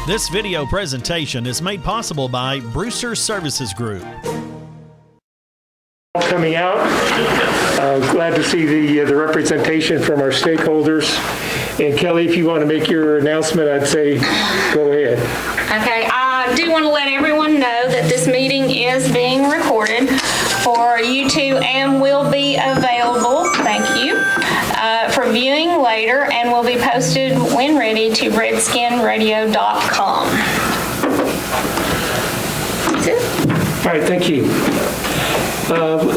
This video presentation is made possible by Brewster Services Group. Coming out, glad to see the representation from our stakeholders. And Kelly, if you want to make your announcement, I'd say go ahead. Okay, I do want to let everyone know that this meeting is being recorded for YouTube and will be available, thank you, for viewing later and will be posted when ready to redskinradio.com. That's it. All right, thank you.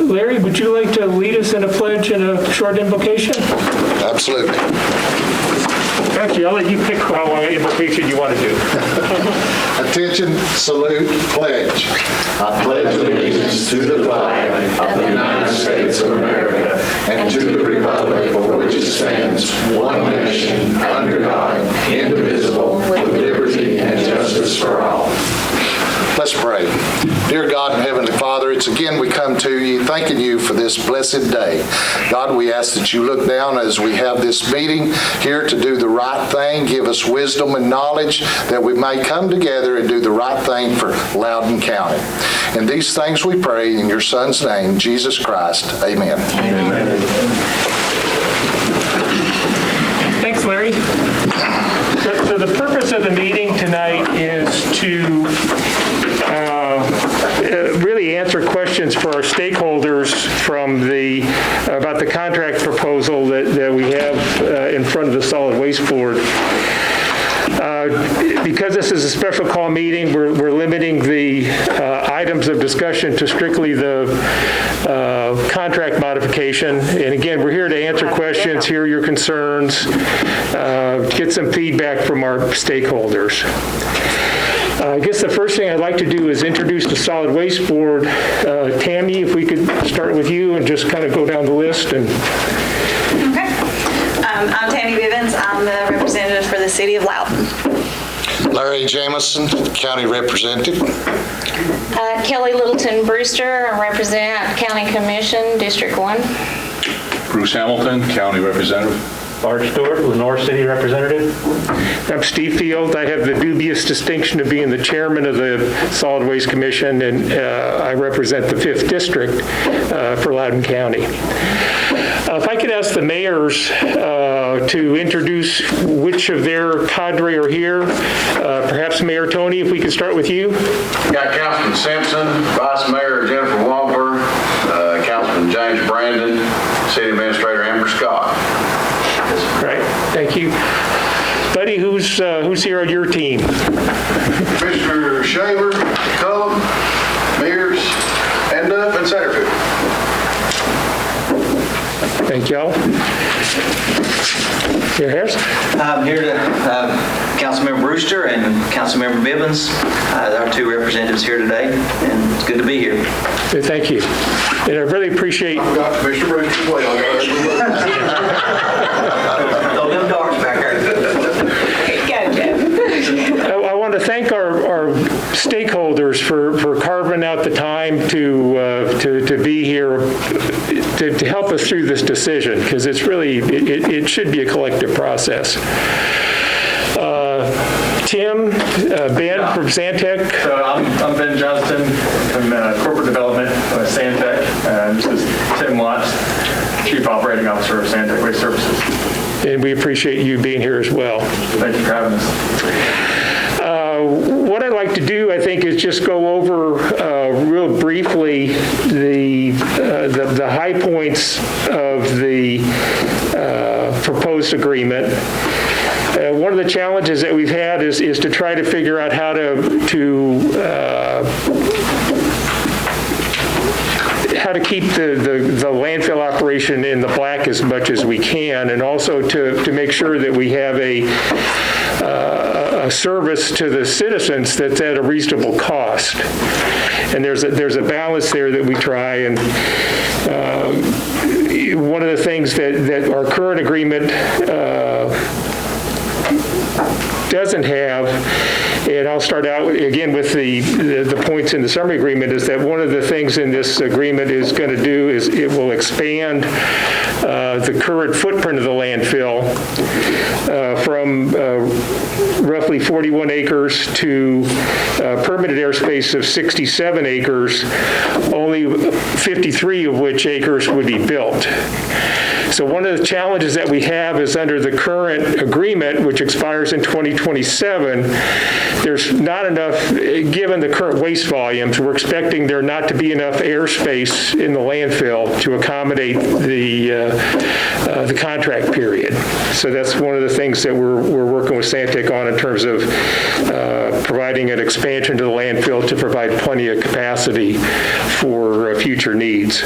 Larry, would you like to lead us in a pledge and a short invocation? Absolutely. Actually, I'll let you pick how long an invocation you want to do. Attention, salute, pledge. I pledge allegiance to the flag of the United States of America and to the republic for which it stands, one nation, under God, indivisible, with liberty and justice for all. Let's pray. Dear God and Heavenly Father, it's again we come to you thanking you for this blessed day. God, we ask that you look down as we have this meeting here to do the right thing. Give us wisdom and knowledge that we may come together and do the right thing for Loudoun County. And these things we pray in your Son's name, Jesus Christ. Amen. Amen. Thanks, Larry. So the purpose of the meeting tonight is to really answer questions for our stakeholders from about the contract proposal that we have in front of the Solid Waste Board. Because this is a special call meeting, we're limiting the items of discussion to strictly the contract modification. And again, we're here to answer questions, hear your concerns, get some feedback from our stakeholders. I guess the first thing I'd like to do is introduce the Solid Waste Board. Tammy, if we could start with you and just kind of go down the list. Okay. I'm Tammy Bivens. I'm the representative for the City of Loudoun. Larry Jamison, County Representative. Kelly Littleton Brewster, I represent County Commission, District 1. Bruce Hamilton, County Representative. Bart Stewart, Lenore City Representative. I'm Steve Field. I have the dubious distinction of being the chairman of the Solid Waste Commission, and I represent the 5th District for Loudoun County. If I could ask the mayors to introduce which of their cadre are here. Perhaps Mayor Tony, if we could start with you. Got Councilman Simpson, Vice Mayor Jennifer Wampler, Councilman James Brandon, City Administrator Amber Scott. Right, thank you. Buddy, who's here on your team? Mr. Shaver, Cullum, Mears, and Satterfield. Thank y'all. Mayor Harris? I'm here to Councilmember Brewster and Councilmember Bivens. Our two representatives here today, and it's good to be here. Thank you. And I really appreciate... I've got Mr. Brewster as well. Throw them darts back there. I want to thank our stakeholders for carving out the time to be here to help us through this decision, because it's really, it should be a collective process. Tim, Ben from Santec. So I'm Ben Johnston from Corporate Development with Santec. This is Tim Watts, Chief Operating Officer of Santec Waste Services. And we appreciate you being here as well. Thank you for having us. What I'd like to do, I think, is just go over real briefly the high points of the proposed agreement. One of the challenges that we've had is to try to figure out how to keep the landfill operation in the black as much as we can, and also to make sure that we have a service to the citizens that's at a reasonable cost. And there's a balance there that we try, and one of the things that our current agreement doesn't have, and I'll start out again with the points in the summary agreement, is that one of the things in this agreement is going to do is it will expand the current footprint of the landfill from roughly 41 acres to permitted airspace of 67 acres, only 53 of which acres would be built. So one of the challenges that we have is under the current agreement, which expires in 2027, there's not enough, given the current waste volumes, we're expecting there not to be enough airspace in the landfill to accommodate the contract period. So that's one of the things that we're working with Santec on in terms of providing an expansion to the landfill to provide plenty of capacity for future needs.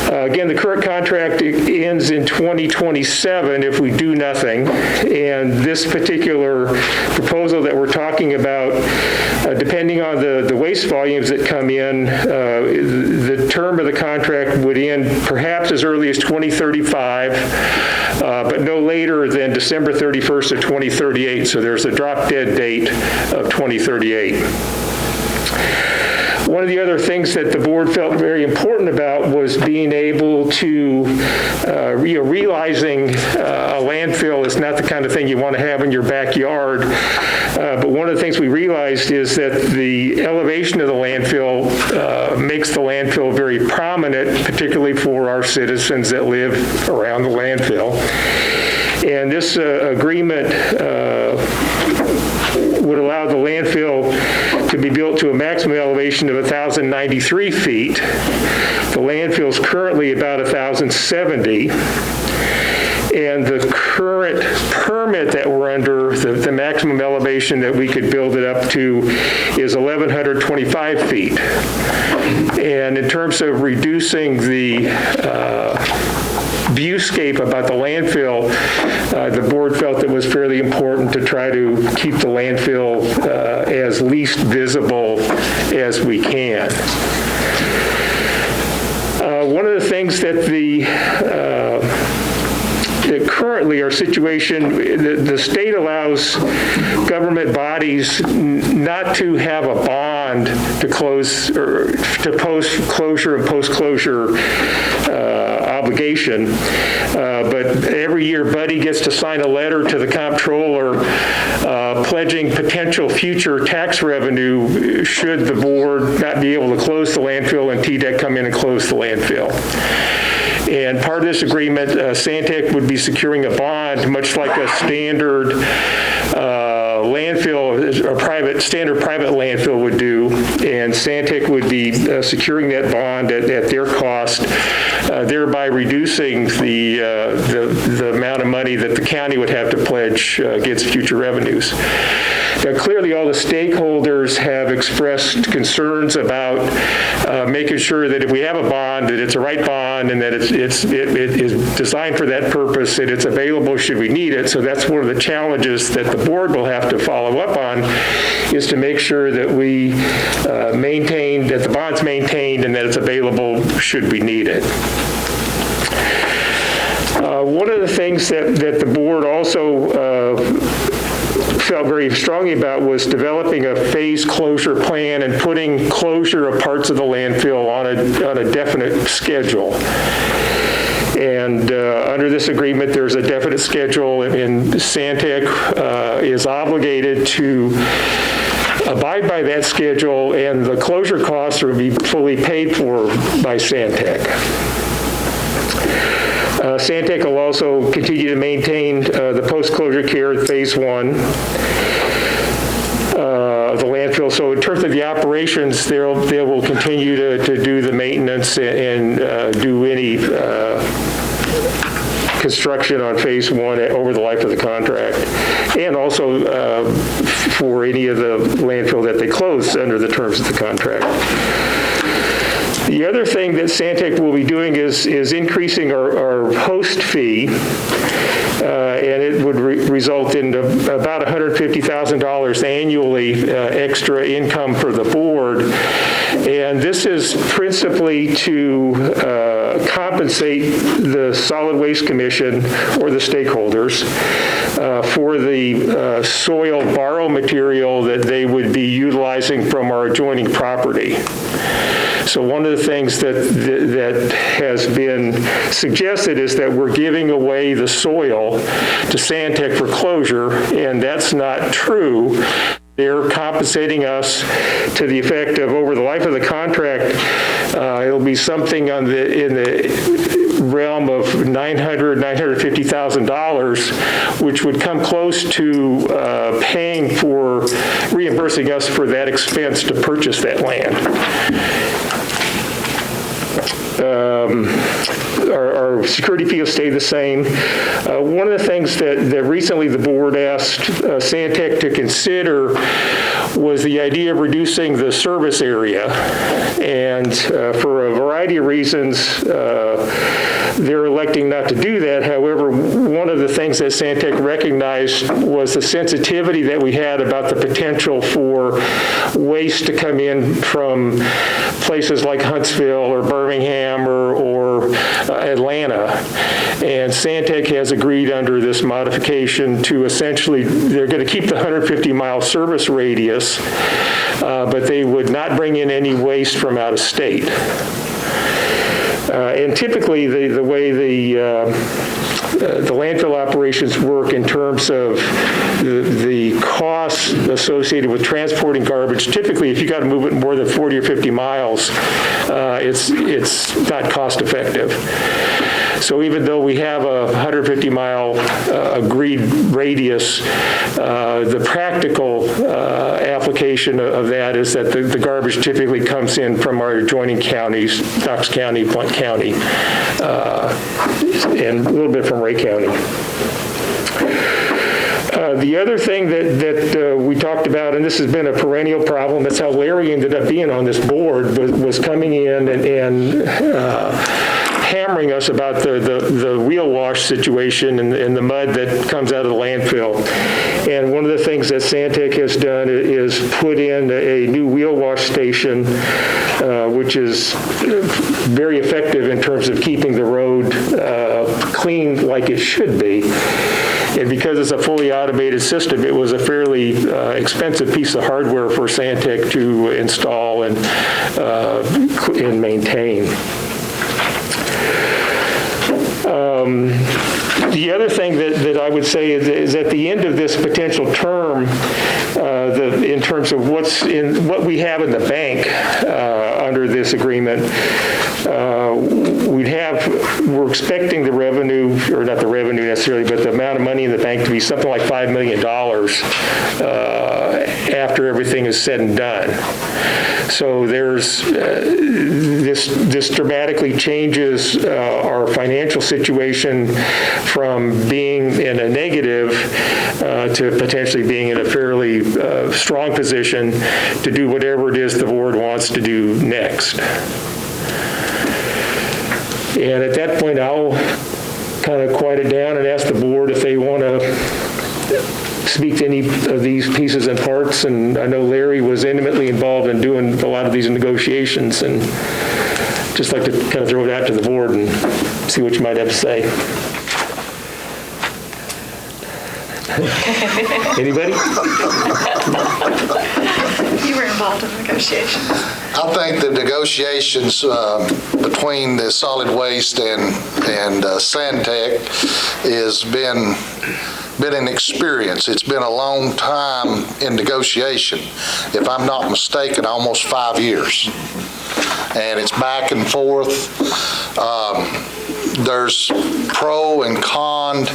Again, the current contract ends in 2027 if we do nothing, and this particular proposal that we're talking about, depending on the waste volumes that come in, the term of the contract would end perhaps as early as 2035, but no later than December 31st of 2038, so there's a drop-dead date of 2038. One of the other things that the board felt very important about was being able to, realizing a landfill is not the kind of thing you want to have in your backyard, but one of the things we realized is that the elevation of the landfill makes the landfill very prominent, particularly for our citizens that live around the landfill. And this agreement would allow the landfill to be built to a maximum elevation of 1,093 feet. The landfill is currently about 1,070. And the current permit that we're under, the maximum elevation that we could build it up to is 1,125 feet. And in terms of reducing the viewscape about the landfill, the board felt it was fairly important to try to keep the landfill as least visible as we can. One of the things that that currently our situation, the state allows government bodies not to have a bond to close or to post-closure and post-closure obligation, but every year Buddy gets to sign a letter to the comptroller pledging potential future tax revenue should the board not be able to close the landfill and TDEC come in and close the landfill. And part of this agreement, Santec would be securing a bond, much like a standard landfill, a standard private landfill would do, and Santec would be securing that bond at their cost, thereby reducing the amount of money that the county would have to pledge against future revenues. Now, clearly, all the stakeholders have expressed concerns about making sure that if we have a bond, that it's a right bond and that it is designed for that purpose, that it's available should we need it. So that's one of the challenges that the board will have to follow up on, is to make sure that we maintain, that the bond's maintained and that it's available should we need it. One of the things that the board also felt very strongly about was developing a phased closure plan and putting closure of parts of the landfill on a definite schedule. And under this agreement, there's a definite schedule, and Santec is obligated to abide by that schedule, and the closure costs will be fully paid for by Santec. Santec will also continue to maintain the post-closure care at Phase 1 of the landfill. So in terms of the operations, they will continue to do the maintenance and do any construction on Phase 1 over the life of the contract, and also for any of the landfill that they close under the terms of the contract. The other thing that Santec will be doing is increasing our host fee, and it would result in about $150,000 annually extra income for the board. And this is principally to compensate the Solid Waste Commission or the stakeholders for the soil borrow material that they would be utilizing from our adjoining property. So one of the things that has been suggested is that we're giving away the soil to Sandtech for closure, and that's not true. They're compensating us to the effect of, over the life of the contract, it'll be something in the realm of $950,000, which would come close to reimbursing us for that expense to purchase that land. Our security fees stay the same. One of the things that recently the board asked Sandtech to consider was the idea of reducing the service area. And for a variety of reasons, they're electing not to do that. However, one of the things that Sandtech recognized was the sensitivity that we had about the potential for waste to come in from places like Huntsville or Birmingham or Atlanta. And Sandtech has agreed under this modification to essentially, they're going to keep the 150-mile service radius, but they would not bring in any waste from out of state. And typically, the way the landfill operations work in terms of the costs associated with transporting garbage, typically if you got to move it more than 40 or 50 miles, it's not cost effective. So even though we have a 150-mile agreed radius, the practical application of that is that the garbage typically comes in from our adjoining counties, Knox County, Blount County, and a little bit from Ray County. The other thing that we talked about, and this has been a perennial problem, that's how Larry ended up being on this board, was coming in and hammering us about the wheel wash situation and the mud that comes out of the landfill. And one of the things that Sandtech has done is put in a new wheel wash station, which is very effective in terms of keeping the road clean like it should be. And because it's a fully automated system, it was a fairly expensive piece of hardware for Sandtech to install and maintain. The other thing that I would say is at the end of this potential term, in terms of what we have in the bank under this agreement, we're expecting the revenue, or not the revenue necessarily, but the amount of money in the bank to be something like $5 million after everything is said and done. So there's this dramatically changes our financial situation from being in a negative to potentially being in a fairly strong position to do whatever it is the board wants to do next. And at that point, I'll kind of quiet it down and ask the board if they want to speak to any of these pieces and parts. And I know Larry was intimately involved in doing a lot of these negotiations, and just like to kind of throw it out to the board and see what you might have to say. Anybody? You were involved in the negotiations. I think the negotiations between the solid waste and Sandtech has been an experience. It's been a long time in negotiation. If I'm not mistaken, almost 5 years. And it's back and forth. There's pro and con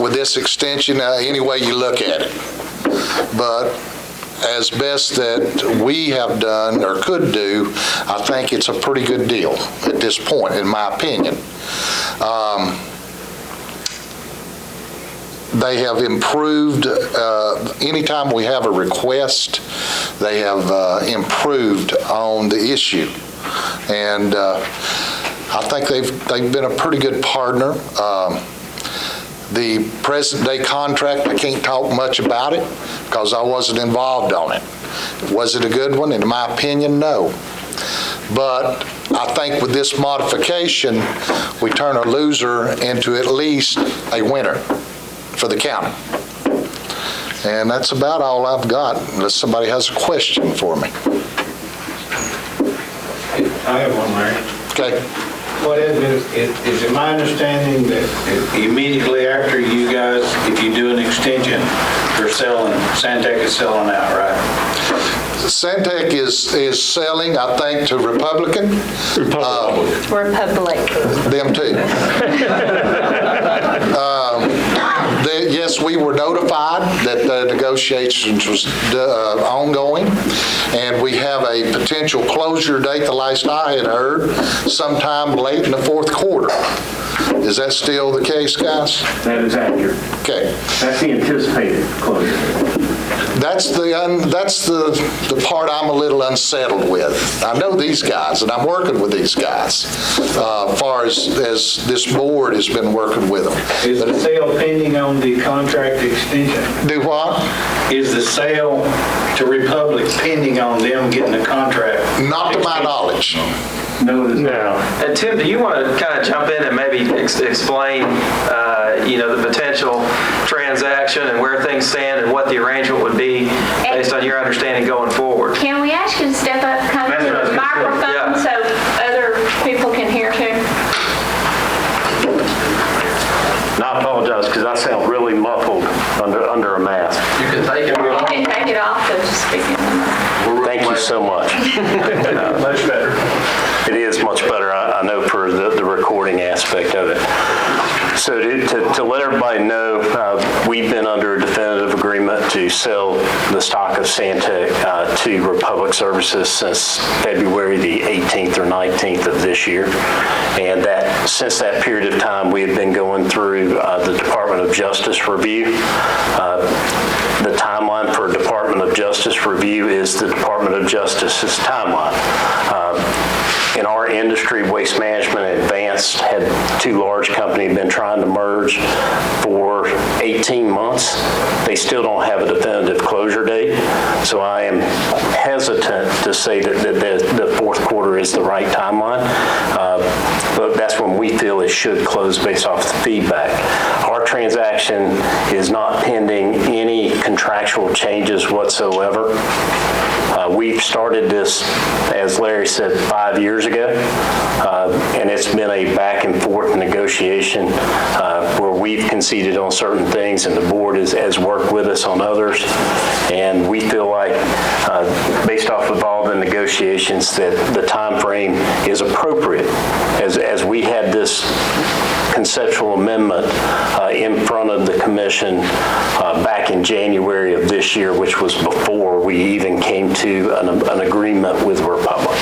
with this extension, any way you look at it. But as best that we have done or could do, I think it's a pretty good deal at this point, in my opinion. They have improved, anytime we have a request, they have improved on the issue. And I think they've been a pretty good partner. The present day contract, I can't talk much about it because I wasn't involved on it. Was it a good one? In my opinion, no. But I think with this modification, we turn a loser into at least a winner for the county. And that's about all I've got, unless somebody has a question for me. I have one, Larry. Okay. What is it my understanding that immediately after you guys, if you do an extension, they're selling, Santec is selling out, right? Santec is selling, I think, to Republican. Republic. Them too. Yes, we were notified that the negotiations was ongoing, and we have a potential closure date, the last I had heard, sometime late in the fourth quarter. Is that still the case, guys? That is accurate. Okay. That's the anticipated closure. That's the part I'm a little unsettled with. I know these guys, and I'm working with these guys, as far as this board has been working with them. Is the sale pending on the contract extension? Do what? Is the sale to Republic pending on them getting a contract? Not to my knowledge. No, it is not. And Tim, do you want to kind of jump in and maybe explain, the potential transaction and where things stand and what the arrangement would be based on your understanding going forward? Can we ask you to step up kind of to the microphone so other people can hear too? And I apologize because I sound really muffled under a mask. You can take it off. You can take it off to speak in the microphone. Thank you so much. Much better. It is much better, I know, for the recording aspect of it. So to let everybody know, we've been under a definitive agreement to sell the stock of Santec to Republic Services since February the 18th or 19th of this year. And that since that period of time, we have been going through the Department of Justice review. The timeline for Department of Justice review is the Department of Justice's timeline. In our industry, Waste Management and Advanced had two large companies been trying to merge for 18 months. They still don't have a definitive closure date. So I am hesitant to say that the fourth quarter is the right timeline. But that's when we feel it should close based off the feedback. Our transaction is not pending any contractual changes whatsoever. We've started this, as Larry said, 5 years ago, and it's been a back and forth negotiation where we've conceded on certain things and the board has worked with us on others. And we feel like, based off of all the negotiations, that the time frame is appropriate. As we had this conceptual amendment in front of the commission back in January of this year, which was before we even came to an agreement with Republic.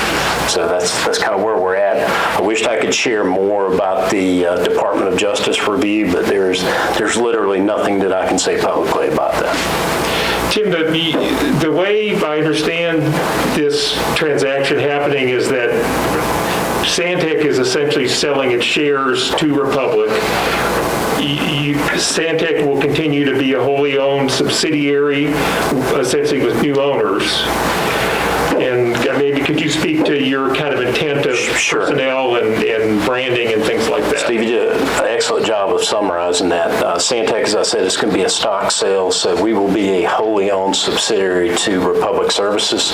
So that's kind of where we're at. I wished I could share more about the Department of Justice review, but there's literally nothing that I can say publicly about that. Tim, the way I understand this transaction happening is that Santec is essentially selling its shares to Republic. Santec will continue to be a wholly owned subsidiary, essentially with new owners. And maybe could you speak to your kind of intent of personnel and branding and things like that? Steve, you did an excellent job of summarizing that. Santec, as I said, is going to be a stock sale, so we will be a wholly owned subsidiary to Republic Services.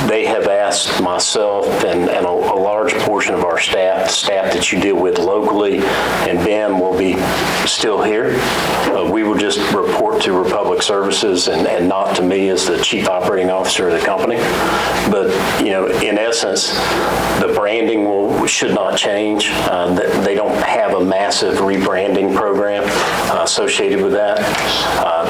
They have asked myself and a large portion of our staff that you deal with locally, and Ben will be still here. We will just report to Republic Services and not to me as the Chief Operating Officer of the company. But, in essence, the branding should not change. They don't have a massive rebranding program associated with that.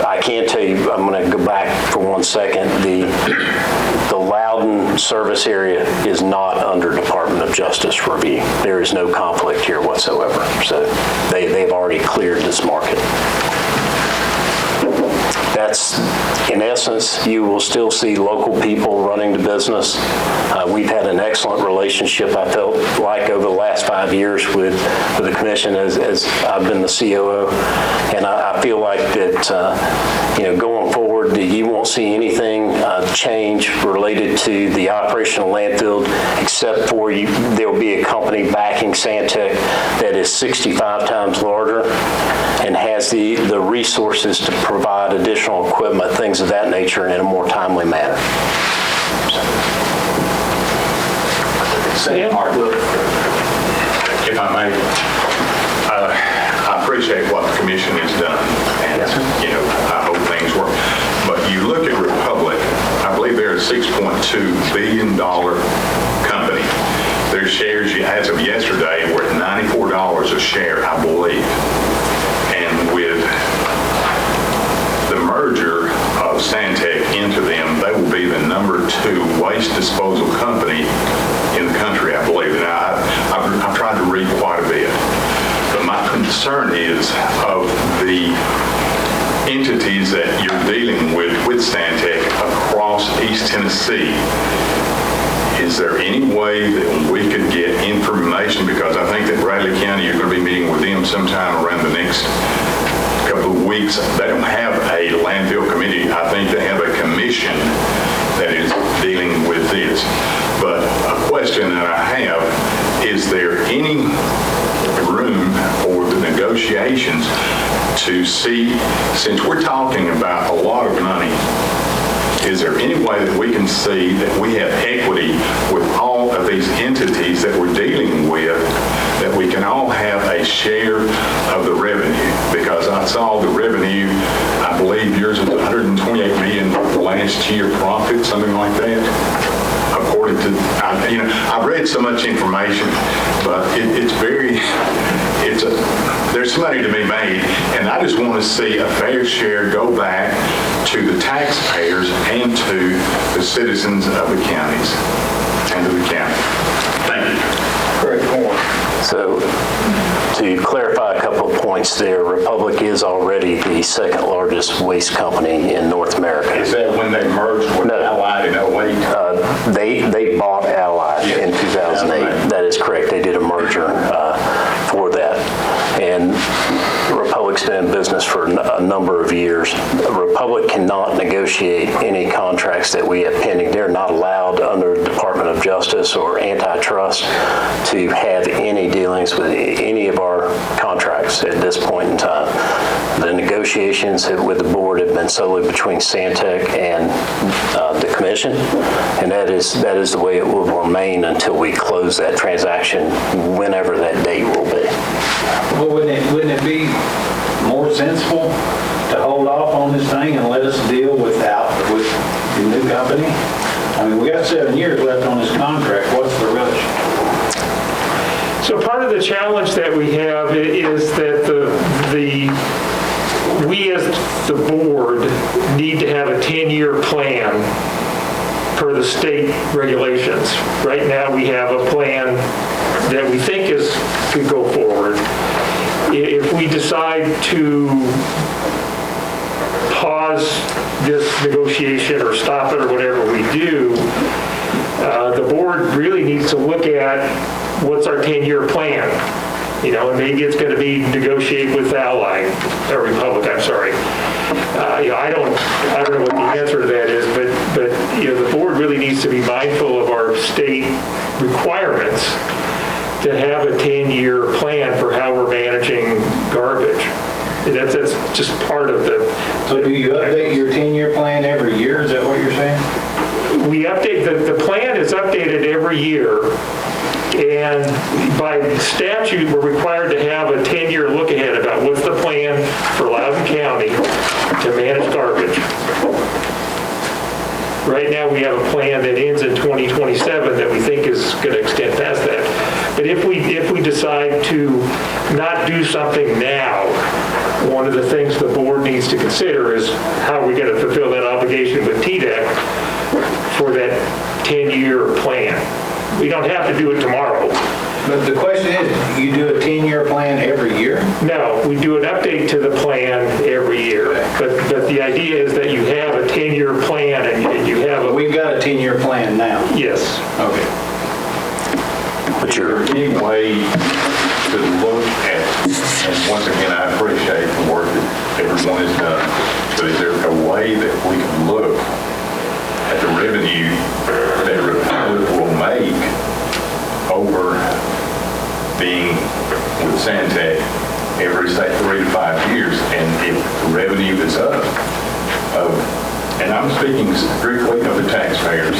I can tell you, I'm going to go back for 1 second. The Loudon service area is not under Department of Justice review. There is no conflict here whatsoever. So they've already cleared this market. That's, in essence, you will still see local people running the business. We've had an excellent relationship, I felt like, over the last 5 years with the commission as I've been the COO. And I feel like that, going forward, you won't see anything change related to the operational landfill, except for there'll be a company backing Santec that is 65 times larger and has the resources to provide additional equipment, things of that nature, in a more timely manner. second part. If I may, I appreciate what the commission has done, and, I hope things work. But you look at Republic, I believe they're a $6.2 billion company. Their shares, as of yesterday, were at $94 a share, I believe. And with the merger of Santec into them, they will be the number 2 waste disposal company in the country, I believe. And I've tried to read quite a bit. But my concern is of the entities that you're dealing with Santec across East Tennessee. Is there any way that we could get information? Because I think that Bradley County, you're going to be meeting with them sometime around the next couple of weeks. They don't have a landfill committee. I think they have a commission that is dealing with this. But a question that I have, is there any room for the negotiations to see, since we're talking about a lot of money, is there any way that we can see that we have equity with all of these entities that we're dealing with, that we can all have a share of the revenue? Because I saw the revenue, I believe yours was 128 million last year profit, something like that. According to, I've read so much information, but there's money to be made, and I just want to see a fair share go back to the taxpayers and to the citizens of the counties and to the county. Thank you. Great point. So to clarify a couple of points there, Republic is already the second largest waste company in North America. Is that when they merged with Allied in 08? They bought Allied in 2008. That is correct. They did a merger for that. And Republic's been in business for a number of years. Republic cannot negotiate any contracts that we have pending. They're not allowed under the Department of Justice or antitrust to have any dealings with any of our contracts at this point in time. The negotiations with the board have been solely between Santec and the commission, and that is the way it will remain until we close that transaction, whenever that date will be. Well, wouldn't it be more sensible to hold off on this thing and let us deal with the new company? I mean, we got 7 years left on this contract. What's the rush? So part of the challenge that we have is that we as the board need to have a 10-year plan per the state regulations. Right now, we have a plan that we think could go forward. If we decide to pause this negotiation or stop it or whatever we do, the board really needs to look at what's our 10-year plan. And maybe it's going to be negotiate with Allied, or Republic, I'm sorry. I don't know what the answer to that is, but the board really needs to be mindful of our state requirements to have a 10-year plan for how we're managing garbage. That's just part of the... So do you update your 10-year plan every year? Is that what you're saying? We update, the plan is updated every year. And by statute, we're required to have a 10-year look ahead about what's the plan for Loudoun County to manage garbage. Right now, we have a plan that ends in 2027 that we think is going to extend past that. But if we decide to not do something now, one of the things the board needs to consider is how are we going to fulfill that obligation with TDEC for that 10-year plan. We don't have to do it tomorrow. But the question is, you do a 10-year plan every year? No, we do an update to the plan every year. But the idea is that you have a 10-year plan and you have a... We've got a 10-year plan now. Yes. Okay. Is there any way to look at, and once again, I appreciate the work that everyone has done, but is there a way that we can look at the revenue that Republic will make over being with Santec every, say, 3 to 5 years, and if the revenue is up, and I'm speaking strictly of the taxpayers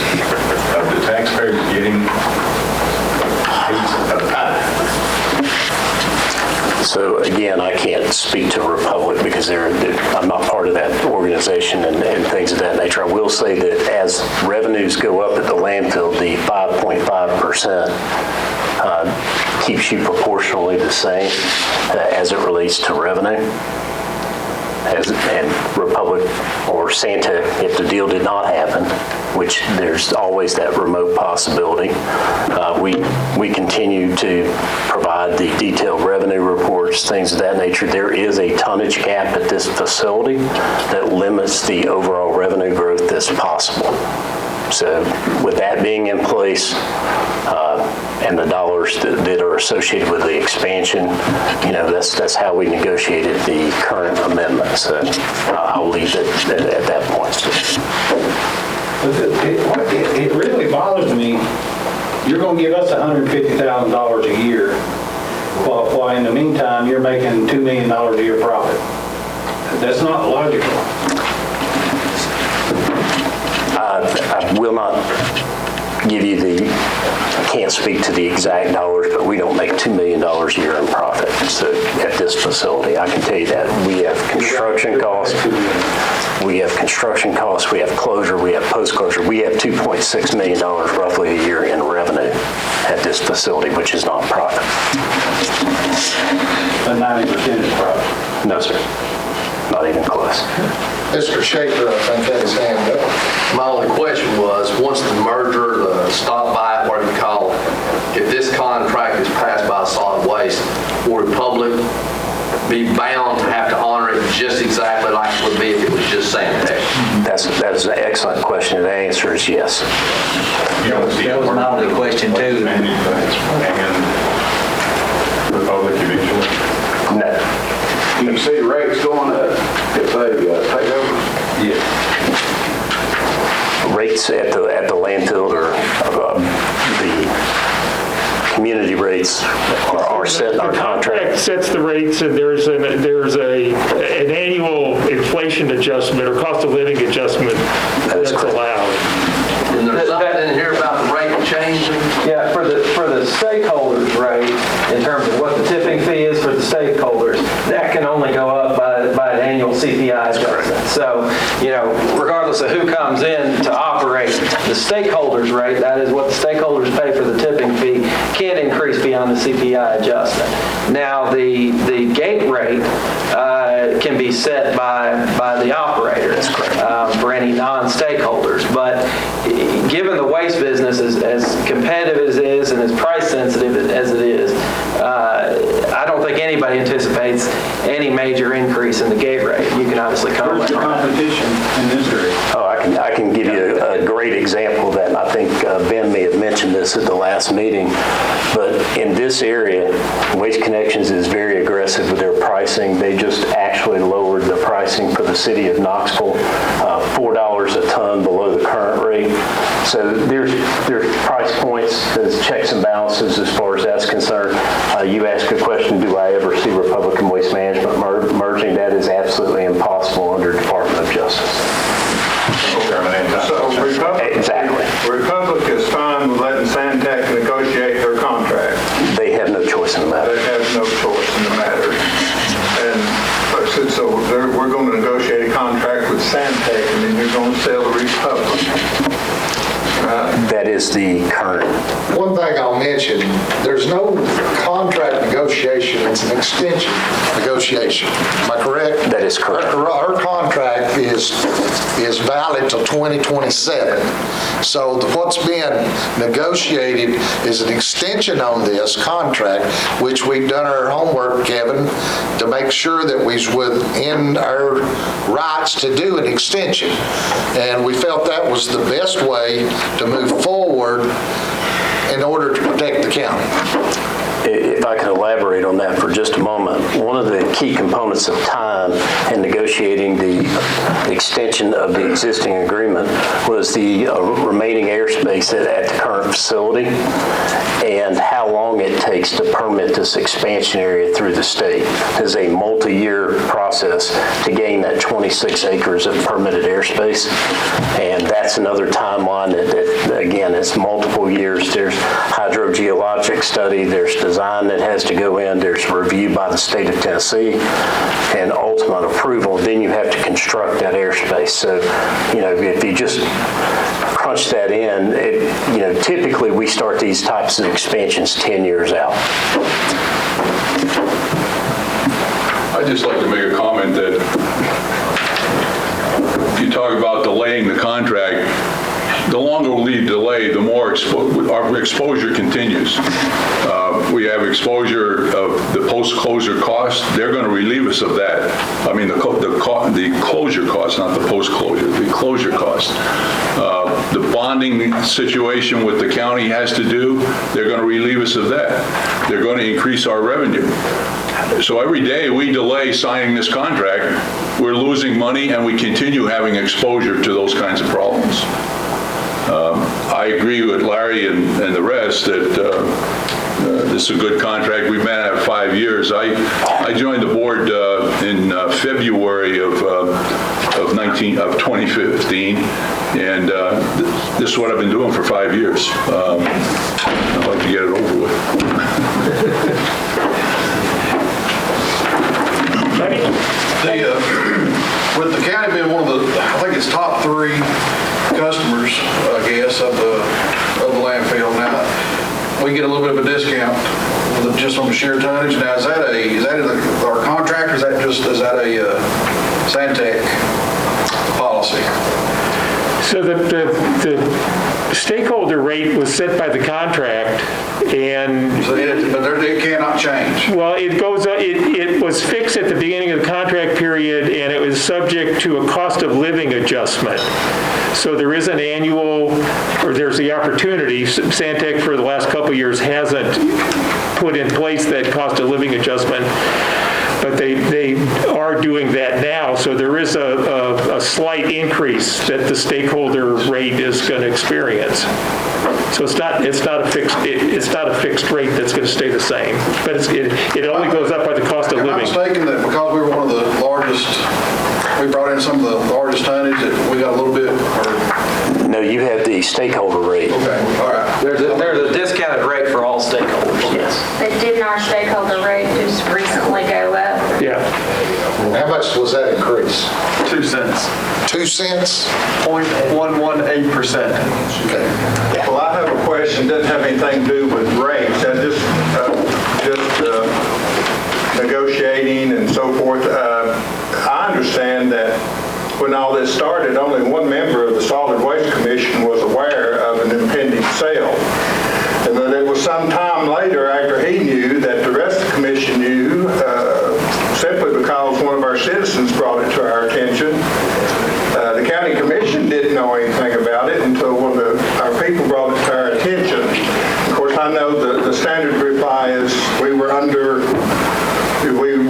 getting So again, I can't speak to Republic because I'm not part of that organization and things of that nature. I will say that as revenues go up at the landfill, the 5.5% keeps you proportionally the same as it relates to revenue. And Republic or Santa, if the deal did not happen, which there's always that remote possibility, we continue to provide the detailed revenue reports, things of that nature. There is a tonnage cap at this facility that limits the overall revenue growth that's possible. So with that being in place, and the dollars that are associated with the expansion, that's how we negotiated the current amendment. So I'll leave it at that point. It really bothers me. You're going to give us $150,000 a year, while in the meantime you're making $2 million a year profit. That's not logical. I will not give you I can't speak to the exact dollars, but we don't make $2 million a year in profit at this facility. I can tell you that. We have construction costs, we have closure, we have post-closure. We have $2.6 million roughly a year in revenue at this facility, which is not profit. But 90% is profit. No, sir. Not even close. Mr. Schaefer, I think had his hand up. My only question was, once the merger, the stop by, whatever you call it, if this contract is passed by solid waste, will Republic be bound to have to honor it just exactly like it would be if it was just Santec? That is an excellent question, and the answer is yes. That was my only question too. And Republic eventually? No. You can see rates going up if they take over. Yeah. Rates at the landfill or the community rates are set in our contract. The contract sets the rates, and there's an annual inflation adjustment or cost of living adjustment that's allowed. And there's something in here about the rate changing? Yeah, for the stakeholders rate, in terms of what the tipping fee is for the stakeholders, that can only go up by an annual CPI adjustment. So, regardless of who comes in to operate, the stakeholders rate, that is what the stakeholders pay for the tipping fee, can't increase beyond the CPI adjustment. Now, the gate rate can be set by the operator for any non-stakeholders. But given the waste business as competitive as it is and as price sensitive as it is, I don't think anybody anticipates any major increase in the gate rate. You can obviously comment. Where's the competition in this area? Oh, I can give you a great example of that, and I think Ben may have mentioned this at the last meeting, but in this area, Waste Connections is very aggressive with their pricing. They just actually lowered the pricing for the city of Knoxville, $4 a ton below the current rate. So there's price points, there's checks and balances as far as that's concerned. You asked a question, do I ever see Republican Waste Management merging? That is absolutely impossible under Department of Justice. So Republic is fine with letting Santec negotiate their contract. They have no choice in the matter. They have no choice in the matter. And like I said, so we're going to negotiate a contract with Santec, and then you're going to sell the Republic. That is the current. One thing I'll mention, there's no contract negotiation, it's an extension negotiation. Am I correct? That is correct. Our contract is valid till 2027. So what's being negotiated is an extension on this contract, which we've done our homework, Kevin, to make sure that we're within our rights to do an extension. And we felt that was the best way to move forward in order to protect the county. If I could elaborate on that for just a moment, one of the key components of time in negotiating the extension of the existing agreement was the remaining airspace at the current facility and how long it takes to permit this expansion area through the state. It is a multi-year process to gain that 26 acres of permitted airspace, and that's another timeline that again, it's multiple years. There's hydrogeologic study, there's design that has to go in, there's review by the state of Tennessee, and ultimate approval, then you have to construct that airspace. So, if you just crunch that in, typically we start these types of expansions 10 years out. I'd just like to make a comment that you talk about delaying the contract. The longer we delay, the more our exposure continues. We have exposure of the post-closure cost. They're going to relieve us of that. I mean, the closure cost, not the post-closure, the closure cost. The bonding situation with the county has to do, they're going to relieve us of that. They're going to increase our revenue. So every day we delay signing this contract, we're losing money and we continue having exposure to those kinds of problems. I agree with Larry and the rest that this is a good contract. We've been at it 5 years. I joined the board in February of 2015, and this is what I've been doing for 5 years. I'd like to get it over with. With the county being one of the, I think it's top 3 customers, I guess, of the landfill now, we get a little bit of a discount just on the sheer tonnage. Now, is that our contract, or is that a Santec policy? So the stakeholder rate was set by the contract, and but it cannot change. Well, it goes. It was fixed at the beginning of the contract period, and it was subject to a cost of living adjustment. So there is an annual, or there's the opportunity. Santec for the last couple of years hasn't put in place that cost of living adjustment, but they are doing that now. So there is a slight increase that the stakeholder rate is going to experience. So it's not a fixed rate that's going to stay the same, but it only goes up by the cost of living. Am I mistaken that because we were one of the largest, we brought in some of the largest tonnage, that we got a little bit? No, you have the stakeholder rate. Okay, all right. There's a discounted rate for all stakeholders. Yes. But didn't our stakeholder rate just recently go up? Yeah. How much was that increase? 2 cents. 2 cents? 0.118%. Okay. Well, I have a question, doesn't have anything to do with rates, and just negotiating and so forth. I understand that when all this started, only one member of the Solid Waste Commission was aware of an impending sale. And then it was some time later after he knew that the rest of the commission knew, simply because one of our citizens brought it to our attention. The county commission didn't know anything about it until one of our people brought it to our attention. Of course, I know the standard reply is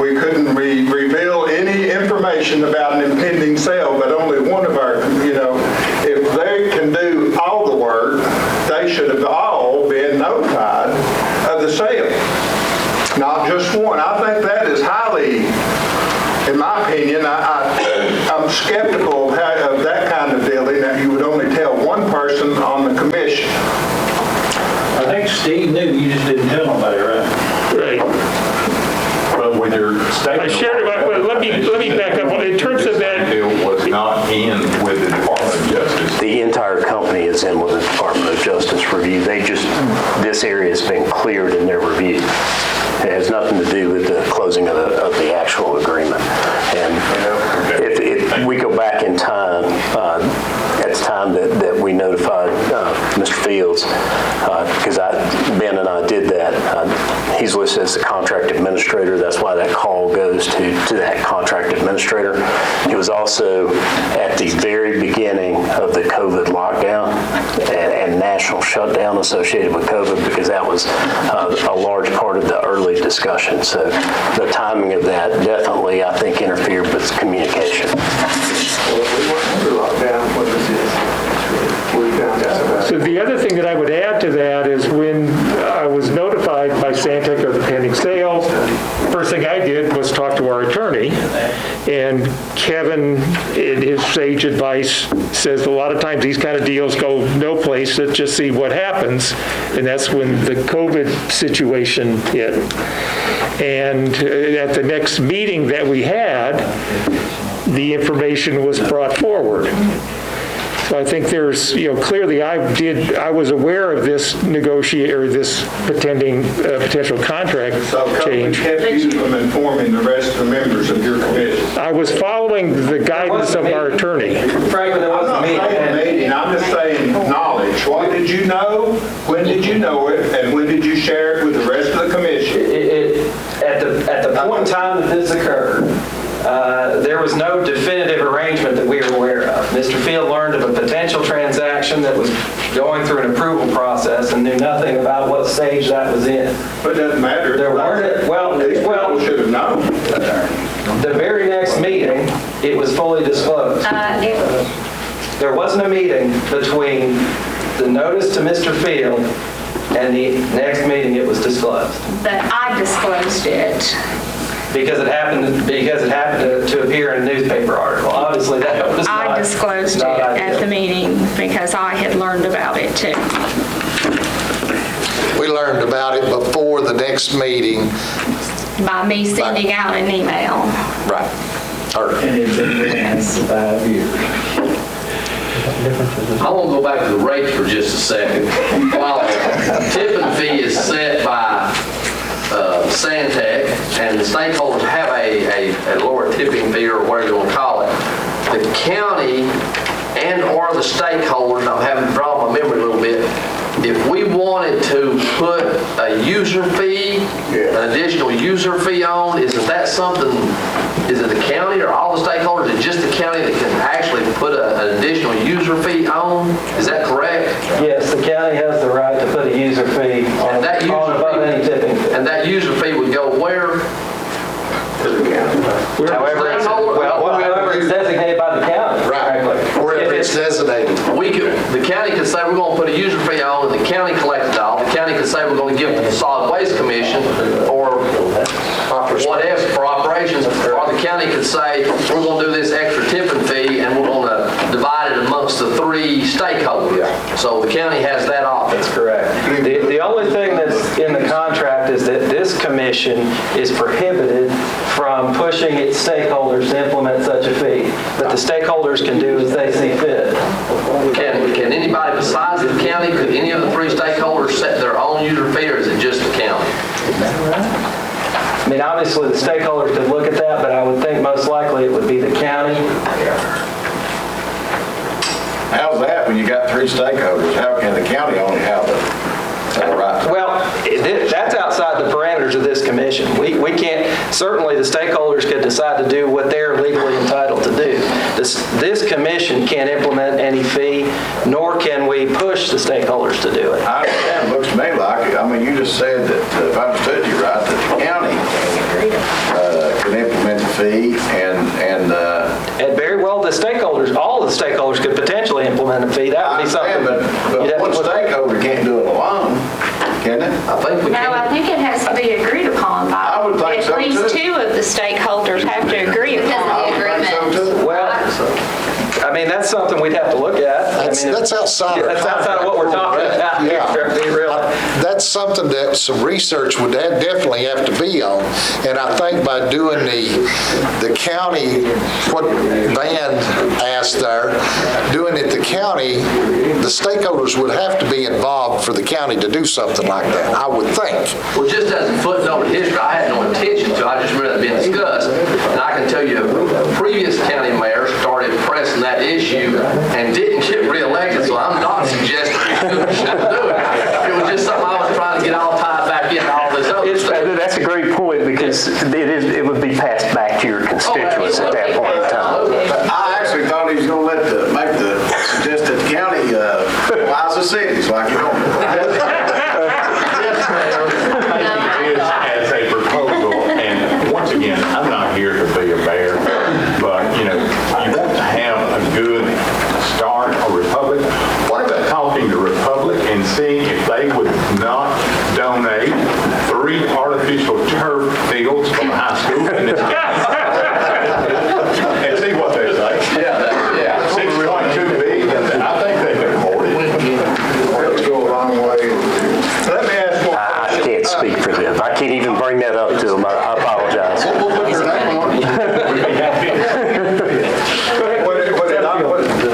we couldn't reveal any information about an impending sale, but only one of our, if they can do all the work, they should have all been notified of the sale, not just one. I think that is highly, in my opinion, I'm skeptical of that kind of dealing, that you would only tell one person on the commission. I think Steve knew, you just didn't tell nobody, right? Right. But when you're I shared it. Let me back up. In terms of that, deal was not in with the Department of Justice. The entire company is in with the Department of Justice review. This area has been cleared in their review. It has nothing to do with the closing of the actual agreement. And if we go back in time, at the time that we notified Mr. Fields, because Ben and I did that, he's listed as the contract administrator. That's why that call goes to that contract administrator. He was also at the very beginning of the COVID lockdown and national shutdown associated with COVID, because that was a large part of the early discussion. So the timing of that definitely, I think, interfered with communication. so the other thing that I would add to that is when I was notified by Santec of the pending sale, first thing I did was talk to to our attorney, and Kevin, in his sage advice, says a lot of times these kind of deals go no place, let's just see what happens, and that's when the COVID situation hit. And at the next meeting that we had, the information was brought forward. So I think there's, clearly I was aware of this this potential contract change. So kept you from informing the rest of the members of your committee? I was following the guidance of our attorney. Frankly, there wasn't a meeting. I'm just saying knowledge. What did you know? When did you know it? And when did you share it with the rest of the commission? At the point in time that this occurred, there was no definitive arrangement that we were aware of. Mr. Field learned of a potential transaction that was going through an approval process and knew nothing about what stage that was in. But it doesn't matter. There weren't, People should have known. The very next meeting, it was fully disclosed. There wasn't a meeting between the notice to Mr. Field and the next meeting it was disclosed. But I disclosed it. Because it happened to appear in a newspaper article. Obviously, that was not. I disclosed it at the meeting because I had learned about it too. We learned about it before the next meeting. By me sending out an email. Right. And it's been there for 5 years. I want to go back to the rates for just a second. While the tipping fee is set by Santec, and the stakeholders have a lower tipping fee or whatever you want to call it, the county and or the stakeholders, I'm having to draw my memory a little bit, if we wanted to put a user fee, an additional user fee on, isn't that something, is it the county or all the stakeholders? Is it just the county that can actually put an additional user fee on? Is that correct? Yes, the county has the right to put a user fee on above any tipping fee. And that user fee would go where? To the county. However it's designated by the county. Right. Wherever it's designated. The county could say we're going to put a user fee on, and the county collects it all. The county could say we're going to give it to the Solid Waste Commission or whatever for operations, or the county could say we're going to do this extra tipping fee and we're going to divide it amongst the 3 stakeholders. So the county has that option. That's correct. The only thing that's in the contract is that this commission is prohibited from pushing its stakeholders to implement such a fee. But the stakeholders can do as they see fit. Can anybody besides the county, could any of the 3 stakeholders set their own user fee, or is it just the county? I mean, obviously the stakeholders could look at that, but I would think most likely it would be the county. How's that when you got 3 stakeholders? How can the county only have the right? Well, that's outside the parameters of this commission. We can't, certainly the stakeholders could decide to do what they're legally entitled to do. This commission can't implement any fee, nor can we push the stakeholders to do it. I understand. It looks to me like, you just said that, if I understood you right, that the county could implement the fee and very well the stakeholders, all the stakeholders could potentially implement a fee. That would be something. But one stakeholder can't do it alone, can it? I think we can. No, I think it has to be agreed upon by I would think so, at least too. 2 of the stakeholders have to agree upon the agreement. Well, I mean, that's something we'd have to look at. That's outside. That's outside of what we're talking about. Yeah. That's something that some research would definitely have to be on. And I think by doing the county, what Van asked there, doing it the county, the stakeholders would have to be involved for the county to do something like that, I would think. Well, just as a footnote in history, I had no intention to. I just remember that being discussed. And I can tell you, a previous county mayor started pressing that issue and didn't get reelected, so I'm not suggesting we shouldn't do it. It was just something I was trying to get all tied back into all this other stuff. That's a great point, because it would be passed back to your constituents at that point in time. I actually thought he was going to suggest that the county lies the cities like you don't. As a proposal, and once again, I'm not here to be a bear, but you want to have a good start, a Republic. What about talking to Republic and seeing if they would not donate 3 artificial turf fields for the high school in this county? I can't even bring that up to him. I apologize.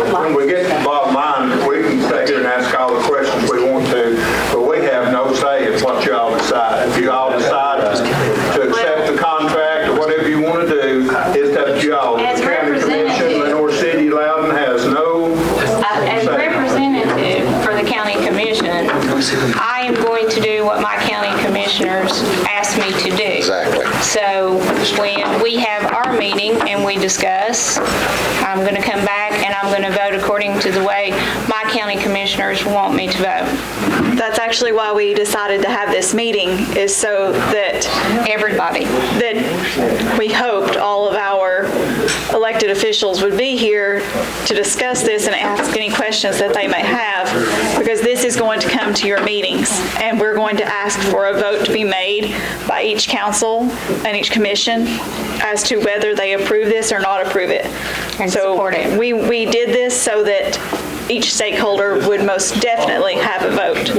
When we get to the bottom line, we can sit here and ask all the questions we want to, but we have no say in what you all decide. If you all decide to accept the contract or whatever you want to do, it's up to you all. As The county representative- commission, Lenore City, Loudon has no As say. representative for the county commission, I am going to do what my county commissioners ask me to do. Exactly. So when we have our meeting and we discuss, I'm going to come back and I'm going to vote according to the way my county commissioners want me to vote. That's actually why we decided to have this meeting, is so that Everybody. that we hoped all of our elected officials would be here to discuss this and ask any questions that they may have, because this is going to come to your meetings, and we're going to ask for a vote to be made by each council and each commission as to whether they approve this or not approve it. And So support it. we did this so that each stakeholder would most definitely have a vote.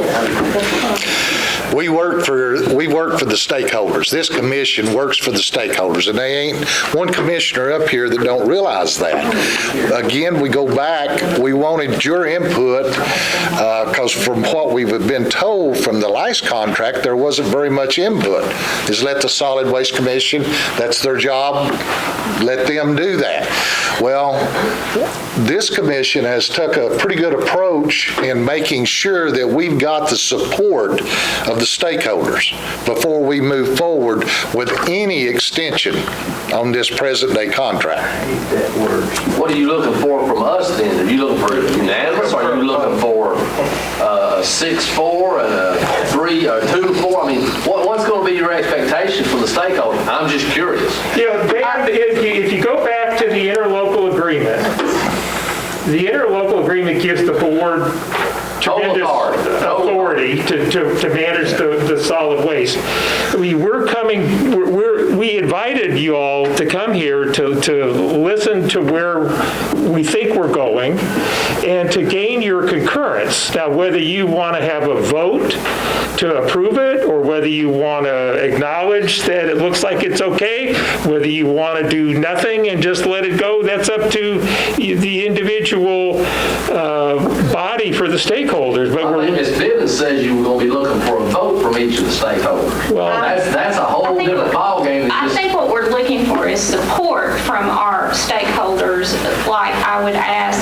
We work for the stakeholders. This commission works for the stakeholders, and they ain't one commissioner up here that don't realize that. Again, we go back, we wanted your input, because from what we've been told from the last contract, there wasn't very much input. Is let the Solid Waste Commission, that's their job, let them do that. Well, this commission has took a pretty good approach in making sure that we've got the support of the stakeholders before we move forward with any extension on this present day contract. What are you looking for from us then? Are you looking for unanimous, or are you looking for a 6-4 and a 2-4? I mean, what's going to be your expectation from the stakeholders? I'm just curious. Yeah, Dan, if you go back to the interlocal agreement, the interlocal agreement gives the board tremendous authority to manage the solid waste. I mean, we invited you all to come here to listen to where we think we're going and to gain your concurrence. Now, whether you want to have a vote to approve it, or whether you want to acknowledge that it looks like it's okay, whether you want to do nothing and just let it go, that's up to the individual body for the stakeholders. But I think Ms. Bivens says you were going to be looking for a vote from each of the stakeholders. Well, that's a whole different ballgame. I think what we're looking for is support from our stakeholders. Like I would ask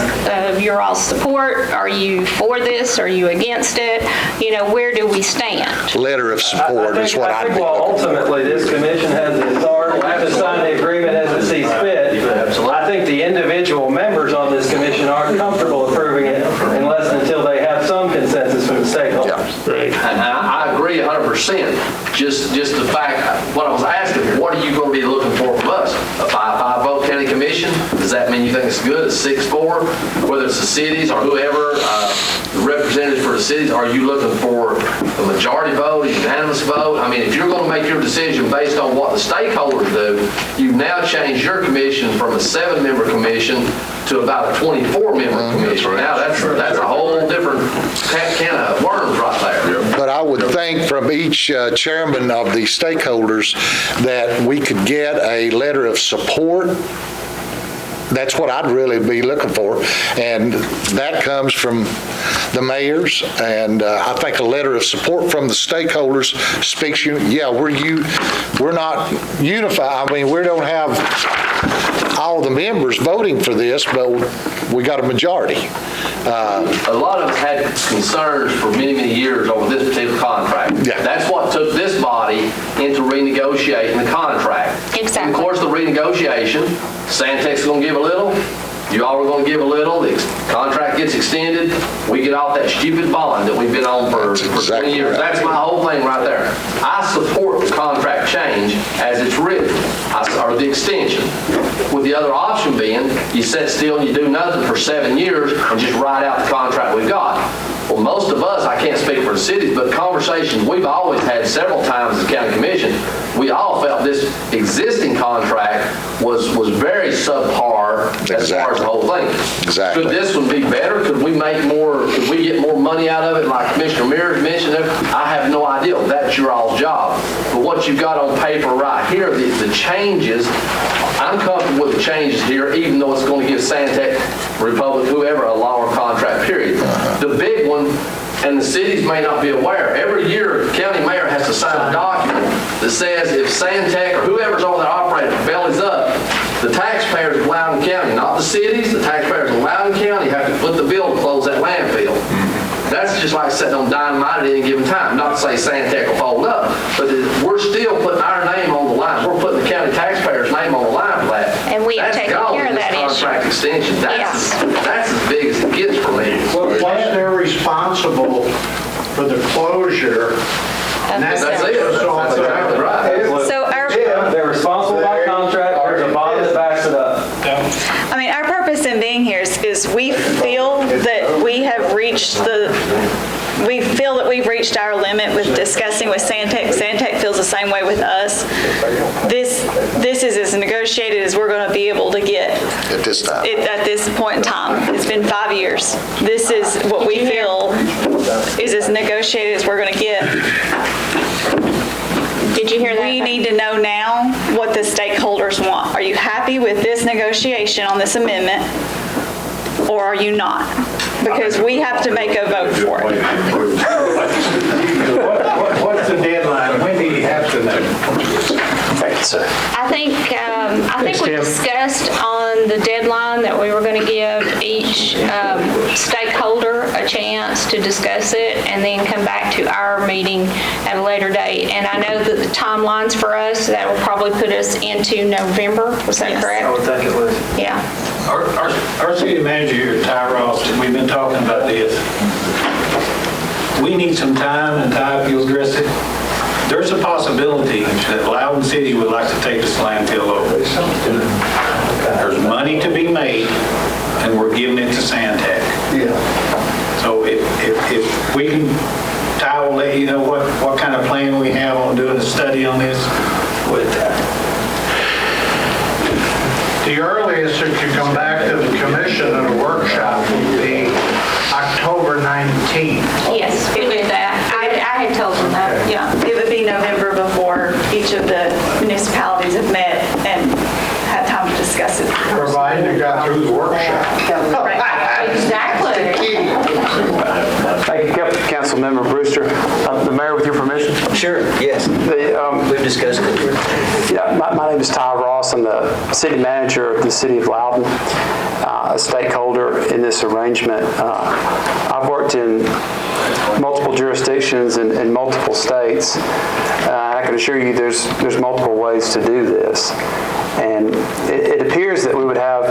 of your all support. Are you for this? Are you against it? You know, where do we stand? Letter of support is what I'd be Well, looking for. ultimately, this commission has the authority to sign the agreement as it sees fit. I think the individual members on this commission aren't comfortable approving it unless and until they have some consensus from the stakeholders. Right. And I agree 100%. Just the fact, what I was asking, what are you going to be looking for from us? A 5-5 vote county commission? Does that mean you think it's good? A 6-4? Whether it's the cities or whoever, the representatives for the cities, are you looking for a majority vote, a unanimous vote? I mean, if you're going to make your decision based on what the stakeholders do, you've now changed your commission from a 7-member commission to about a 24-member commission. Now, that's a whole different can of worms right there. But I would think from each chairman of the stakeholders that we could get a letter of support. That's what I'd really be looking for. And that comes from the mayors. And I think a letter of support from the stakeholders speaks, we're not unified. I mean, we don't have all the members voting for this, but we got a majority. A lot of us had concerns for many, many years over this particular contract. Yeah. That's what took this body into renegotiating the contract. Exactly. And of course, the renegotiation, Santec is going to give a little, you all are going to give a little, the contract gets extended, we get off that stupid bond that we've been on for 20 years. Right. That's my whole thing right there. I support the contract change as it's written, or the extension. With the other option being, you sit still and you do nothing for 7 years and just ride out the contract we've got. Well, most of us, I can't speak for the cities, but conversations we've always had several times as a county commission, we all felt this existing contract was very subpar as far as the whole thing. Exactly. Could this one be better? Could we make more, could we get more money out of it like Commissioner Mears mentioned? I have no idea. That's your all's job. But what you've got on paper right here, the changes, I'm comfortable with the changes here, even though it's going to give Santec, Republic, whoever, a longer contract period. The big one, and the cities may not be aware, every year the county mayor has to sign a document that says if Santec or whoever's on their operator bellies up, the taxpayers of Loudoun County, not the cities, the taxpayers of Loudoun County have to foot the bill to close that landfill. That's just like sitting on dynamite at any given time. Not to say Santec will fold up, but we're still putting our name on the line. We're putting the county taxpayer's name on the line for that. And we have taken care of that issue. Contract extension. That's as big as it gets for me. Well, plus they're responsible for the closure. And that's it. That's exactly right. So they're responsible by contract. There's a bond that backs it up. I mean, our purpose in being here is we feel that we have reached we've reached our limit with discussing with Santec. Santec feels the same way with us. This is as negotiated as we're going to be able to get At this time. at this point in time. It's been 5 years. This is what we feel is as negotiated as we're going to get. Did you hear that? We need to know now what the stakeholders want. Are you happy with this negotiation on this amendment, or are you not? Because we have to make a vote for it. What's the deadline? When do you have to know? I think we discussed on the deadline that we were going to give each stakeholder a chance to discuss it and then come back to our meeting at a later date. And I know that the timelines for us, that will probably put us into November. Was that correct? I would think it was. Yeah. Our city manager here, Ty Ross, we've been talking about this. We need some time, and Ty, if you'll address it. There's a possibility that Loudoun City would like to take this landfill over. There's money to be made, and we're giving it to Santec. Yeah. So if we can, Ty will let you know what kind of plan we have on doing a study on this with that. The earliest it could come back to the commission at a workshop would be October 19th. Yes, we knew that. I had told them that. Yeah, it would be November before each of the municipalities have met and had time to discuss it. Provided you got through the workshop. Exactly. Thank you, Councilmember Brewster. The mayor, with your permission? Sure, yes. We've discussed it. Yeah, my name is Ty Ross. I'm the city manager of the city of Loudoun, a stakeholder in this arrangement. I've worked in multiple jurisdictions in multiple states. I can assure you there's multiple ways to do this. And it appears that we would have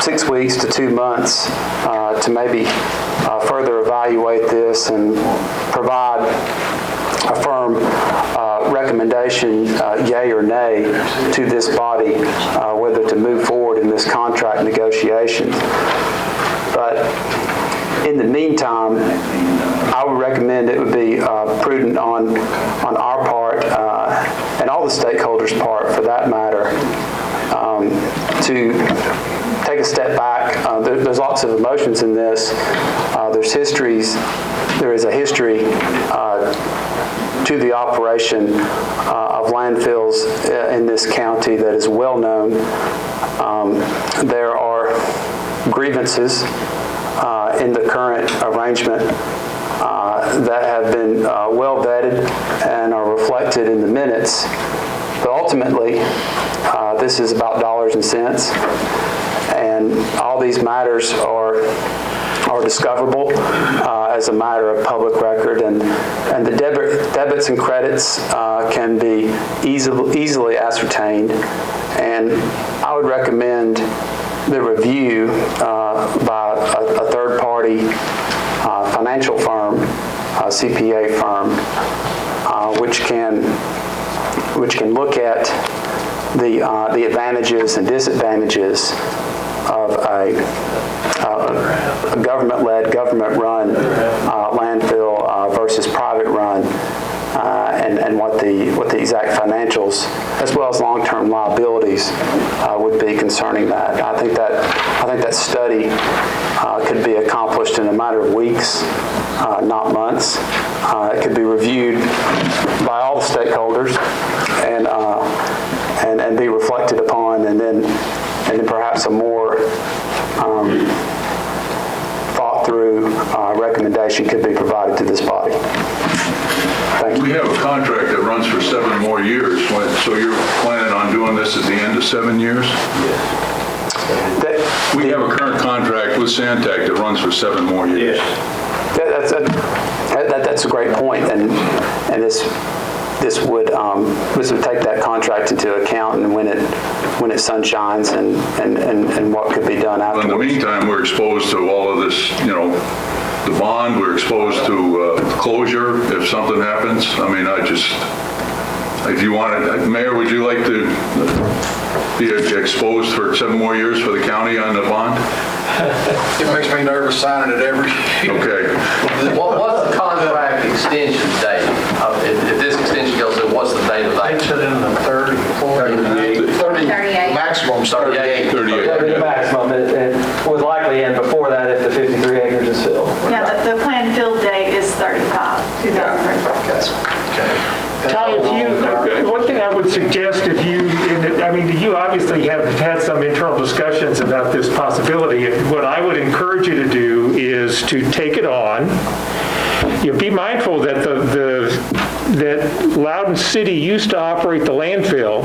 6 weeks to 2 months to maybe further evaluate this and provide a firm recommendation, yay or nay, to this body, whether to move forward in this contract negotiation. But in the meantime, I would recommend it would be prudent on our part and all the stakeholders' part, for that matter, to take a step back. There's lots of emotions in this. There is a history to the operation of landfills in this county that is well known. There are grievances in the current arrangement that have been well vetted and are reflected in the minutes. But ultimately, this is about dollars and cents, and all these matters are discoverable as a matter of public record, and the debits and credits can be easily ascertained. And I would recommend the review by a third-party financial firm, a CPA firm, which can look at the advantages and disadvantages of a government-led, government-run landfill versus private-run, and what the exact financials, as well as long-term liabilities, would be concerning that. I think that study could be accomplished in a matter of weeks, not months. It could be reviewed by all the stakeholders and be reflected upon, and then perhaps a more thought-through recommendation could be provided to this body. Thank you. We have a contract that runs for 7 more years, so you're planning on doing this at the end of 7 years? Yes. We have a current contract with Santec that runs for 7 more years. Yes. That's a great point, and this would take that contract into account, and when it sunshines and what could be done afterwards. In the meantime, we're exposed to all of this, the bond, we're exposed to closure if something happens. I mean, if you wanted, Mayor, would you like to be exposed for 7 more years for the county on the bond? It makes me nervous signing it every year. Okay. What's the contract extension date? If this extension goes in, what's the date of that? It's in the 30, 40, 38. Maximum 38. 38. Maximum. It would likely end before that if the 53 acres is filled. Yeah, the planned field date is 2035. Ty, one thing I would suggest you obviously have had some internal discussions about this possibility. What I would encourage you to do is to take it on. Be mindful that that Loudoun City used to operate the landfill,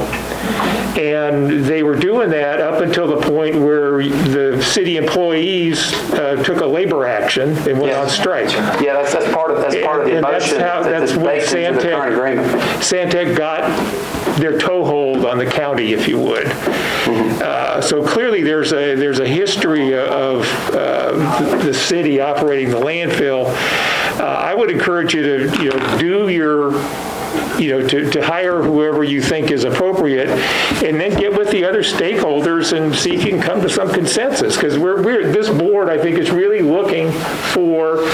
and they were doing that up until the point where the city employees took a labor action and went on strike. Yeah, that's part of the emotion. That's what Santec got their toehold on the county, if you would. Mm-hmm. So clearly, there's a history of the city operating the landfill. I would encourage you to do your, to hire whoever you think is appropriate, and then get with the other stakeholders and see if you can come to some consensus. Because this board, I think, is really looking for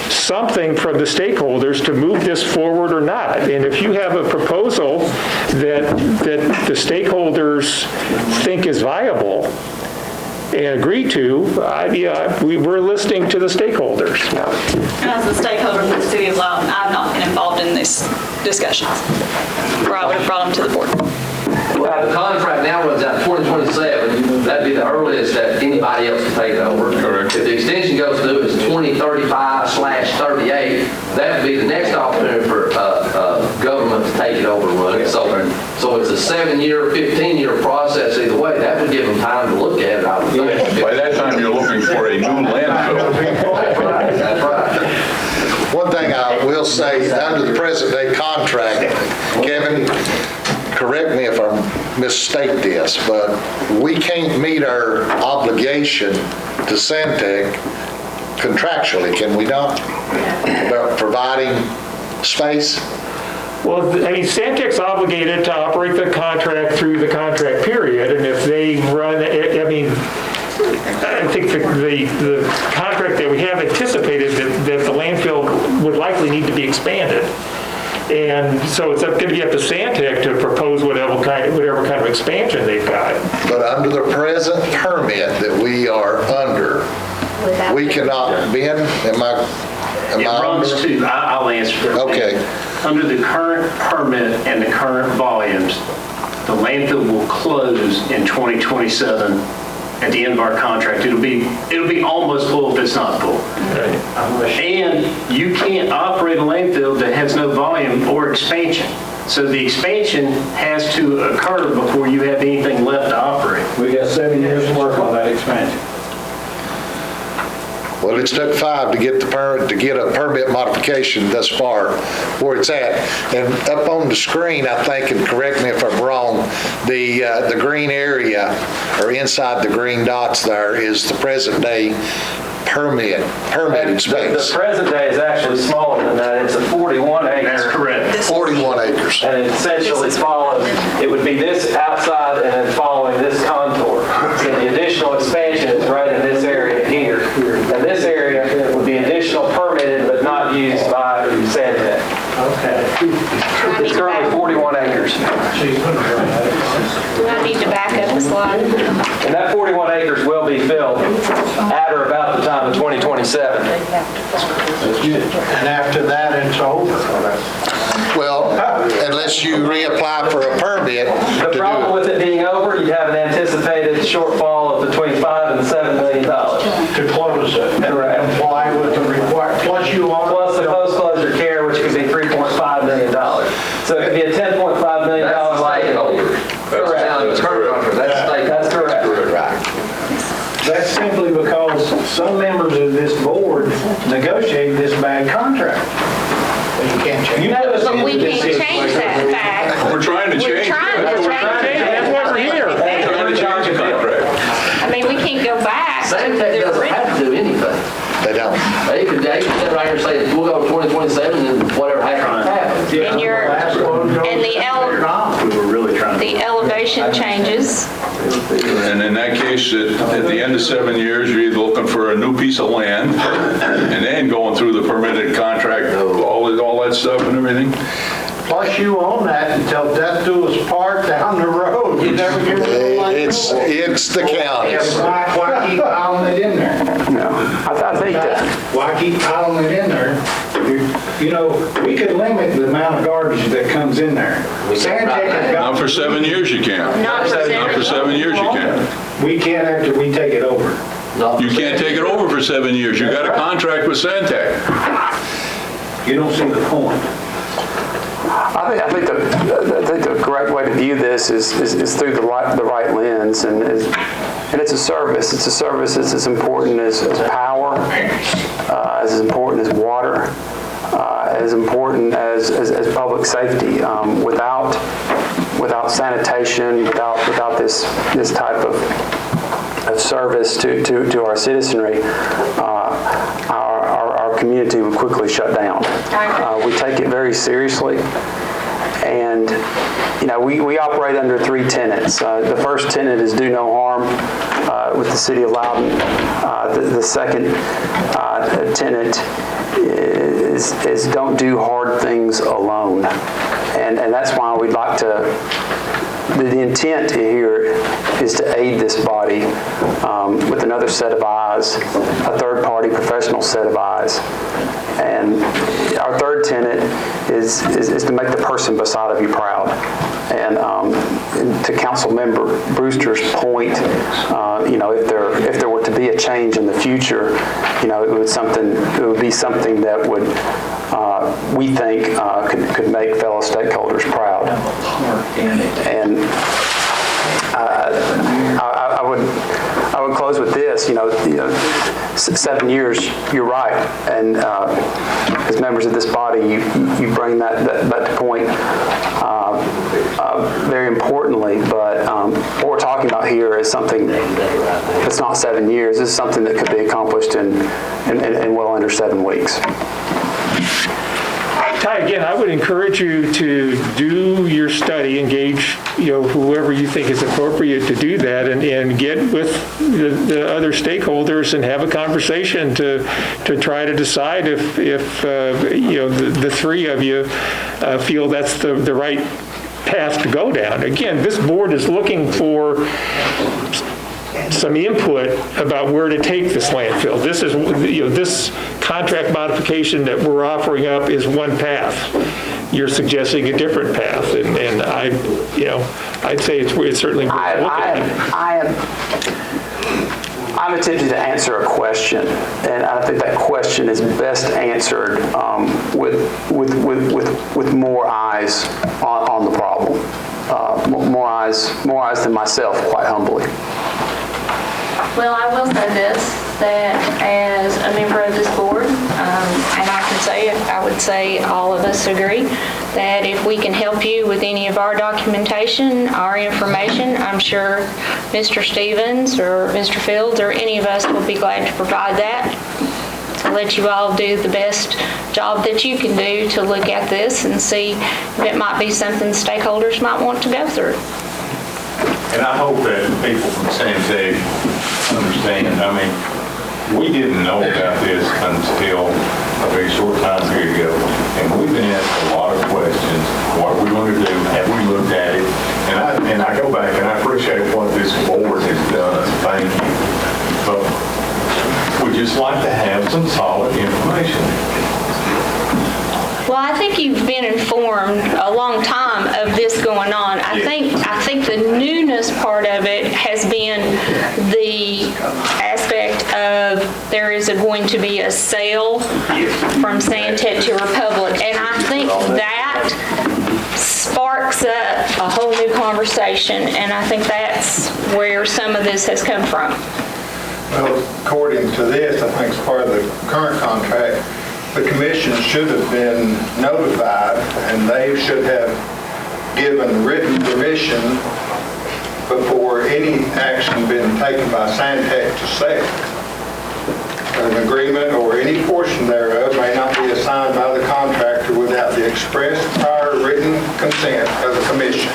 something from the stakeholders to move this forward or not. And if you have a proposal that the stakeholders think is viable and agree to, we're listening to the stakeholders. And as the stakeholder for the city of Loudoun, I've not been involved in these discussions, or I would have brought them to the board. Well, the contract now runs out 2027. That'd be the earliest that anybody else can take it over. Correct. If the extension goes through, it's 2035/38. That would be the next opportunity for government to take it over and run it. So it's a 7-year, 15-year process either way. That would give them time to look at it, I would think. By that time, you're looking for a new landfill. That's right. One thing I will say, under the present day contract, Kevin, correct me if I misstate this, but we can't meet our obligation to Santec contractually, can we not? About providing space? Well, Santec's obligated to operate the contract through the contract period, and if they run, I think the contract that we have anticipated that the landfill would likely need to be expanded. And so it's going to be up to Santec to propose whatever kind of expansion they've got. But under the present permit that we are under, we cannot bend, I'll answer. Okay. Under the current permit and the current volumes, the landfill will close in 2027 at the end of our contract. It'll be almost full if it's not full. Right. And you can't operate a landfill that has no volume or expansion. So the expansion has to occur before you have anything left to operate. We got 7 years to work on that expansion. Well, it's took 5 to get a permit modification thus far where it's at. And up on the screen, I think, and correct me if I'm wrong, the green area or inside the green dots there is the present day permitted space. The present day is actually smaller than that. It's a 41 acre. That's correct. 41 acres. And it essentially follows, it would be this outside and then following this contour. So the additional expansion is right in this area here. And this area would be additional permitted but not used by Santec. Okay. approximately 41 acres. Do I need to back up a slide? And that 41 acres will be filled at or about the time of 2027. And after that, it's over. Well, unless you reapply for a permit The to problem do it. with it being over, you'd have an anticipated shortfall of between $5 and $7 million. To close it. Correct. And comply with the requirement, plus you own. Plus the post-closure care, which could be $3.5 million. So it could be a $10.5 million liability. Correct. That's correct. That's simply because some members of this board negotiated this bad contract. You can't change. But we can't change that fact. We're trying to change. We're trying to change it. That's why we're here. Trying to change the contract. I mean, we can't go back. Santec doesn't have to do anything. They don't. They could sit right here and say, we'll go to 2027 and whatever happens, happens. And the elevation changes. And in that case, at the end of 7 years, you're either looking for a new piece of land and then going through the permitted contract, all that stuff and everything. Plus you own that until death do us part down the road. You never get it like It's the counties. Why keep piling it in there? No, I think that. Why keep piling it in there? You know, we could limit the amount of garbage that comes in there. Santec has got. Not for 7 years you can't. Not for 7 years. Not for 7 years you can't. We can't after we take it over. You can't take it over for 7 years. You got a contract with Santec. You don't see the point. I think the correct way to view this is through the right lens, and it's a service. It's a service that's as important as power, as important as water, as important as public safety. Without sanitation, without this type of service to our citizenry, our community would quickly shut down. We take it very seriously, and we operate under 3 tenets. The first tenet is do no harm with the city of Loudon. The second tenet is don't do hard things alone, and that's why we'd like to. The intent here is to aid this body with another set of eyes, a third-party professional set of eyes. And our third tenet is to make the person beside of you proud. And to Council Member Brewster's point, if there were to be a change in the future, it would be something that would we think could make fellow stakeholders proud. And I would close with this. 7 years. You're right, and as members of this body, you bring that point very importantly. But what we're talking about here is something that's not 7 years. This is something that could be accomplished in well under 7 weeks. Ty, again, I would encourage you to do your study, engage, whoever you think is appropriate to do that, and get with the other stakeholders and have a conversation to try to decide if the three of you feel that's the right path to go down. Again, this board is looking for some input about where to take this landfill. This is, this contract modification that we're offering up is one path. You're suggesting a different path, and I'd say it's certainly worth looking at. I'm attempting to answer a question, and I think that question is best answered with more eyes on the problem. More eyes than myself, quite humbly. Well, I will say this, that as a member of this board, and I can say it, I would say all of us agree, that if we can help you with any of our documentation, our information, I'm sure Mr. Stevens or Mr. Fields or any of us will be glad to provide that, to let you all do the best job that you can do to look at this and see if it might be something stakeholders might want to go through. And I hope that people from Santec understand, we didn't know about this until a very short time period ago, and we've been asked a lot of questions What are we going to do? Have we looked at it? And I go back and I appreciate what this board has done. Thank you. But we just like to have some solid information. Well, I think you've been informed a long time of this going on. I think the newness part of it has been the aspect of there is going to be a sale from Santec to Republic, and I think that sparks up a whole new conversation, and I think that's where some of this has come from. Well, according to this, I think it's part of the current contract, the commission should have been notified, and they should have given written permission before any action been taken by Santec to sell. An agreement or any portion thereof may not be assigned by the contractor without the express prior written consent of the commission.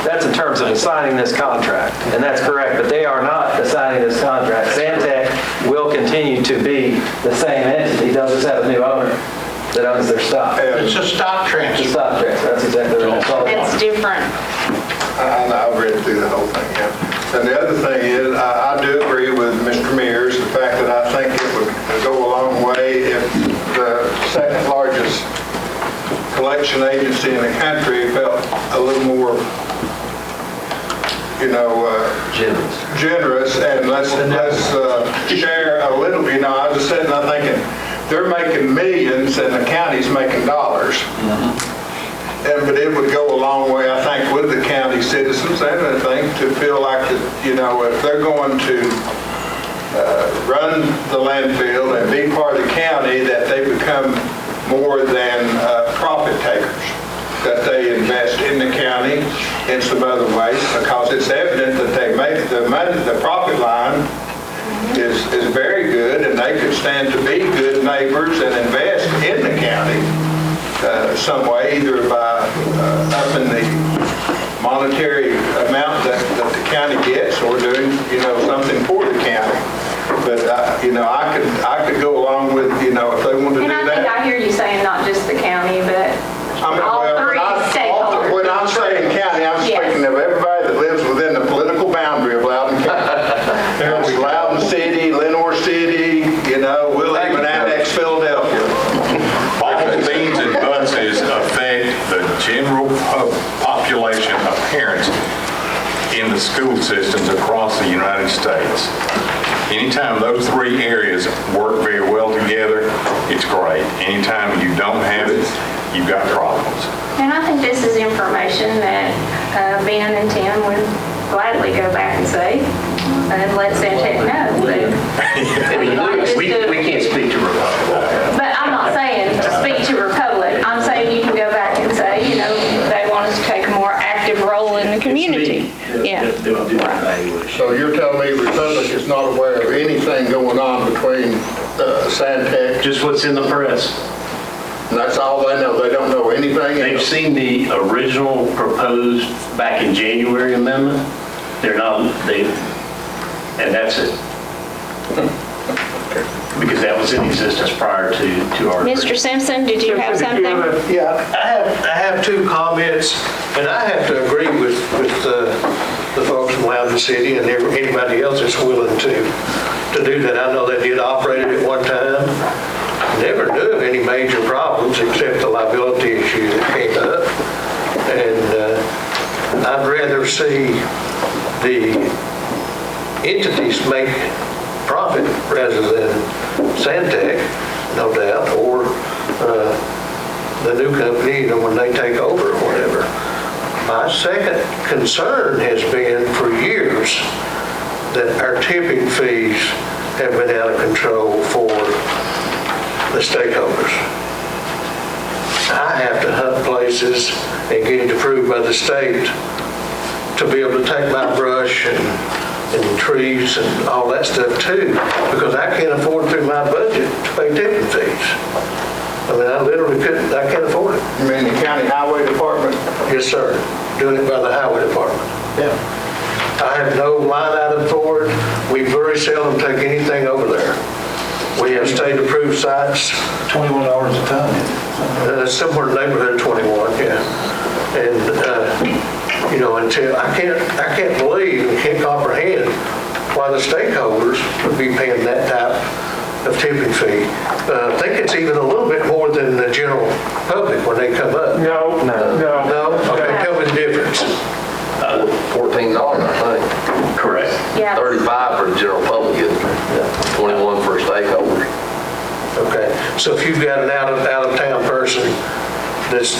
That's in terms of assigning this contract, and that's correct, but they are not assigning this contract. Santec will continue to be the same entity, they'll just have a new owner that owns their stock. It's a stock transfer. It's a stock transfer, that's exactly right. It's different. I've read through the whole thing, yeah. And the other thing is, I do agree with Mr. Mears, the fact that I think it would go a long way if the second largest collection agency in the country felt a little more generous, and let's share a little. I was just sitting there thinking, they're making millions and the county's making dollars. But it would go a long way, I think, with the county citizens and I think to feel like that, if they're going to run the landfill and be part of the county, that they become more than profit takers. That they invest in the county in some other ways, because it's evident that they make the profit line is very good, and they could stand to be good neighbors and invest in the county some way, either by upping the monetary amount that the county gets, or doing something for the county. But I could go along with if they want to do that. And I think I hear you saying not just the county, but all three stakeholders. When I'm saying county, I'm speaking of everybody that lives within the political boundary of Loudoun County. There's Loudoun City, Lenore City, we'll even annex Philadelphia. Balls, beans, and buses affect the general population of parents in the school systems across the United States. Anytime those three areas work very well together, it's great. Anytime you don't have it, you've got problems. And I think this is information that Ben and Tim would gladly go back and say, and let Santec know. We can't speak to Republic. But I'm not saying to speak to Republic. I'm saying you can go back and say, they want us to take a more active role in the community. Yeah. So you're telling me Republic is not aware of anything going on between Santec? Just what's in the press. And that's all they know. They don't know anything. They've seen the original proposed back in January amendment. And that's it. Because that was in existence prior to our. Mr. Simpson, did you have something? Yeah, I have two comments, and I have to agree with the folks from Loudoun City and anybody else that's willing to do that. I know they did operate it at one time. Never knew of any major problems except the liability issue that came up. And I'd rather see the entities make profit rather than Santec, no doubt, or the new company, when they take over or whatever. My second concern has been for years that our tipping fees have been out of control for the stakeholders. I have to hunt places and get it approved by the state to be able to take my brush and trees and all that stuff too, because I can't afford through my budget to pay tipping fees. I mean, I can't afford it. You mean the county highway department? Yes, sir. Doing it by the highway department. Yeah. I have no line item for it. We very seldom take anything over there. We have state-approved sites. $21 a ton. Somewhere in the neighborhood of 21, yeah. And, until, I can't believe, and can't comprehend why the stakeholders would be paying that type of tipping fee. I think it's even a little bit more than the general public when they come up. No. Okay, tell me the difference. $14, I think. Correct. Yeah. 35 for the general public, 21 for stakeholders. Okay, so if you've got an out-of-town person that's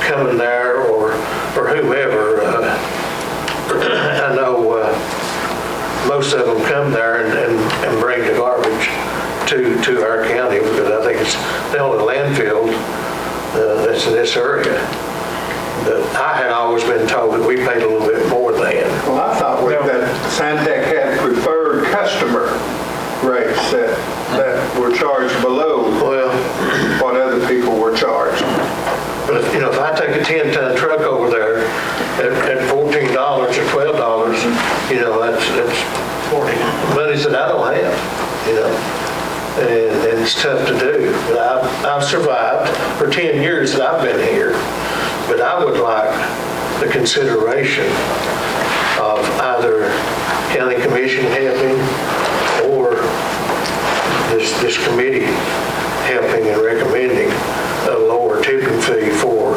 coming there or whomever, I know most of them come there and bring the garbage to our county because I think it's the only landfill that's in this area. But I had always been told that we paid a little bit more than. Well, I thought that Santec had preferred customer rates that were charged below what other people were charged. But if I take a 10-ton truck over there at $14 or $12, that's money that I don't have, and it's tough to do. But I've survived for 10 years that I've been here, but I would like the consideration of either county commission helping or this committee helping and recommending a lower tipping fee for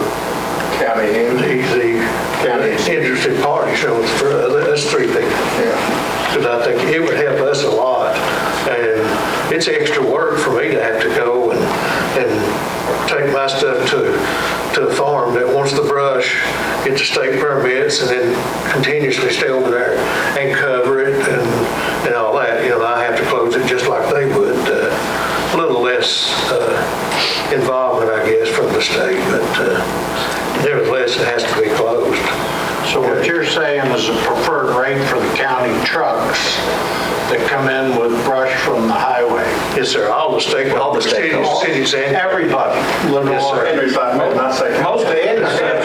the interested parties. So that's three people. Because I think it would help us a lot. And it's extra work for me to have to go and take my stuff to a farm that wants the brush, get the state permits, and then continuously stay over there and cover it and all that. I have to close it just like they would. A little less involvement, I guess, from the state, but nevertheless, it has to be closed. So what you're saying is a preferred rate for the county trucks that come in with brush from the highway? Yes, sir. All the stakeholders, cities and everybody. Yes, sir. Most of Eddie's stuff,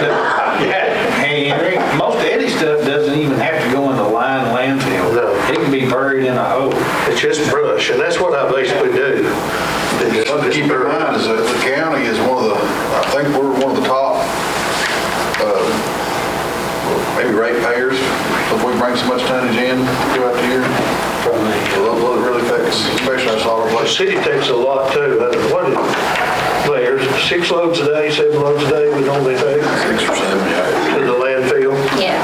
hey Henry, most of Eddie's stuff doesn't even have to go in the landfill. No. It can be buried in a hole. It's just brush, and that's what I basically do. Something to keep in mind is that the county is I think we're one of the top, maybe ratepayers, if we bring so much tonnage in throughout the year. It really affects, especially our solid The waste. city takes a lot too. What is there's 6 loads a day, 7 loads a day we normally take 6 or 7, yeah. to the landfill. Yes.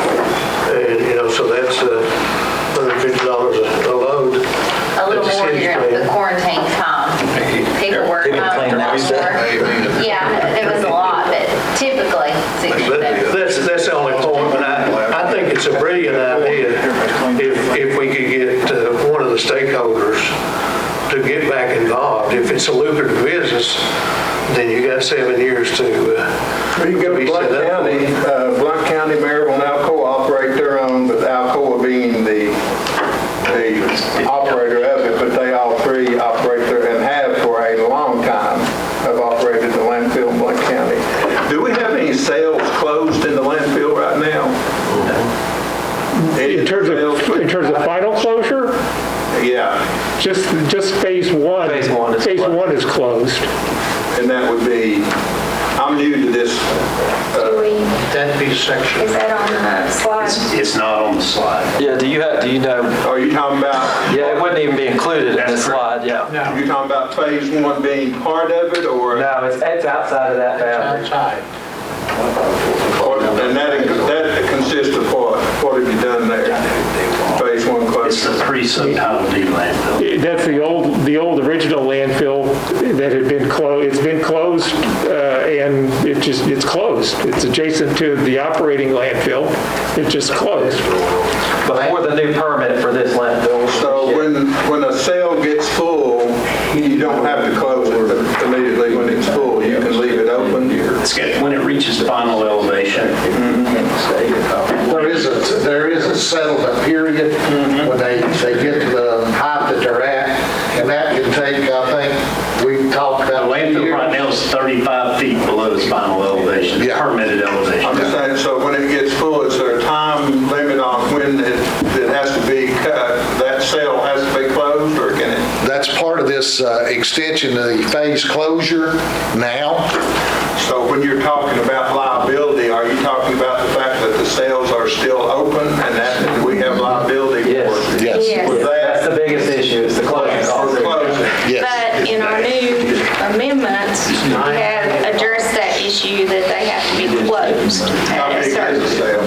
And, so that's $150 a load. A little more during the quarantine time. People were home a lot more. Yeah, it was a lot, but typically 60. That's the only point, but I think it's a brilliant idea if we could get one of the stakeholders to get back involved. If it's a lucrative business, then you got 7 years to You can go to Blount County. Blount County, Maryville, and Alcoa operate their own, but Alcoa being the operator of it, but they all three operate there and have for a long time have operated the landfill in Blount County. Do we have any sales closed in the landfill right now? In terms of final closure, Yeah, just phase one. Phase one is Phase closed. one is closed. and that would be, I'm new to this. that piece section. Is that on the slide? It's not on the slide. Yeah, do you know? Are you talking about? Yeah, it wouldn't even be included in this slide, yeah. You're talking about phase one being part of it, or? No, it's outside of that boundary. And that consists of what? What have you done there? Phase one It's closure? the pre-subtitle D landfill. That's the old original landfill that had been closed. It's been closed, and it's closed. It's adjacent to the operating landfill. It's just closed. Before the new permit for this landfill. So when a cell gets full, you don't have to close it immediately when it's full. You can leave it open. When it reaches final elevation. There is a settlement period when they get to the height that they're at, and that can take, I think, we talked The about. landfill right now is 35 feet below its final elevation, Yeah. permitted elevation. I'm just saying, so when it gets full, is there a time limit on when it has to be cut? That cell has to be closed, or can it? That's part of this extension of the phase closure now. So when you're talking about liability, are you talking about the fact that the sales are still open and that we have liability Yes. for? Yes. Yes. For That's the that? biggest issue, is the closing costs. For closing. Yes. But in our new amendments, we have addressed that issue that they have to be closed How at a big is the certain. sale?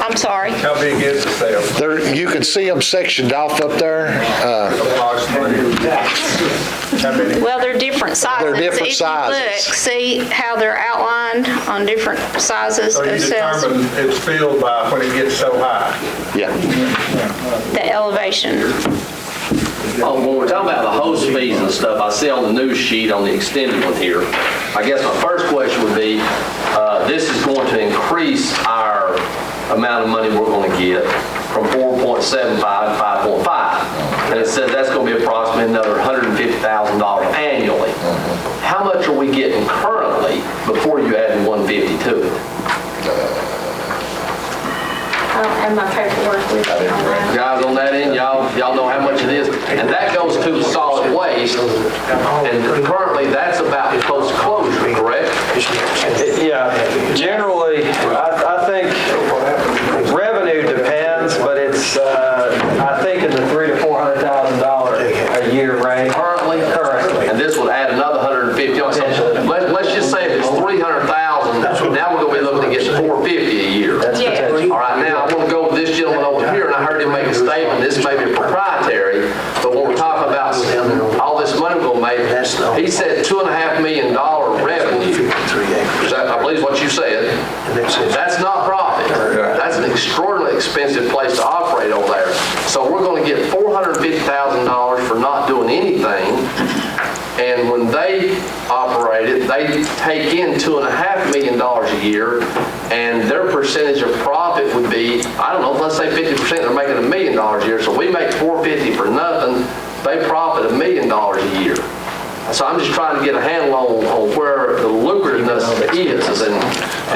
I'm sorry. How big is the sale? There, you can see them sectioned off up there. How many? Well, they're different sizes. They're different If you sizes. look, see how they're outlined on different sizes So you of cells, determine it's filled by when it gets so high? Yeah. the elevation. Oh, when we're talking about the host fees and stuff, I see on the news sheet on the extended one here. I guess my first question would be, this is going to increase our amount of money we're going to get from 4.75 to 5.5. And it says that's going to be approximately another $150,000 annually. How much are we getting currently before you add 150 to it? I don't have my paperwork with me on that. Guys on that end, y'all know how much it is. And that goes to the solid waste. And currently, that's about post-closure, correct? Yeah, generally, I think revenue depends, but it's, I think in the $300,000 to $400,000 a year range. Currently? Currently. And this would add another 150 on. So let's just say if it's 300,000, now we're going to be looking to get 450 a year. That's potential. All right, now I want to go with this gentleman over here, and I heard him make a statement, this may be proprietary, but when we're talking about all this money we're going to make, he said $2.5 million revenue. I believe is what you said. That's not profit. That's an extraordinarily expensive place to operate over there. So we're going to get $450,000 for not doing anything. And when they operate it, they take in $2.5 million a year, and their percentage of profit would be, I don't know, let's say 50%, they're making $1 million a year. So we make $450,000 for nothing, they profit $1 million a year. So I'm just trying to get a handle on where the lucrativeness is. And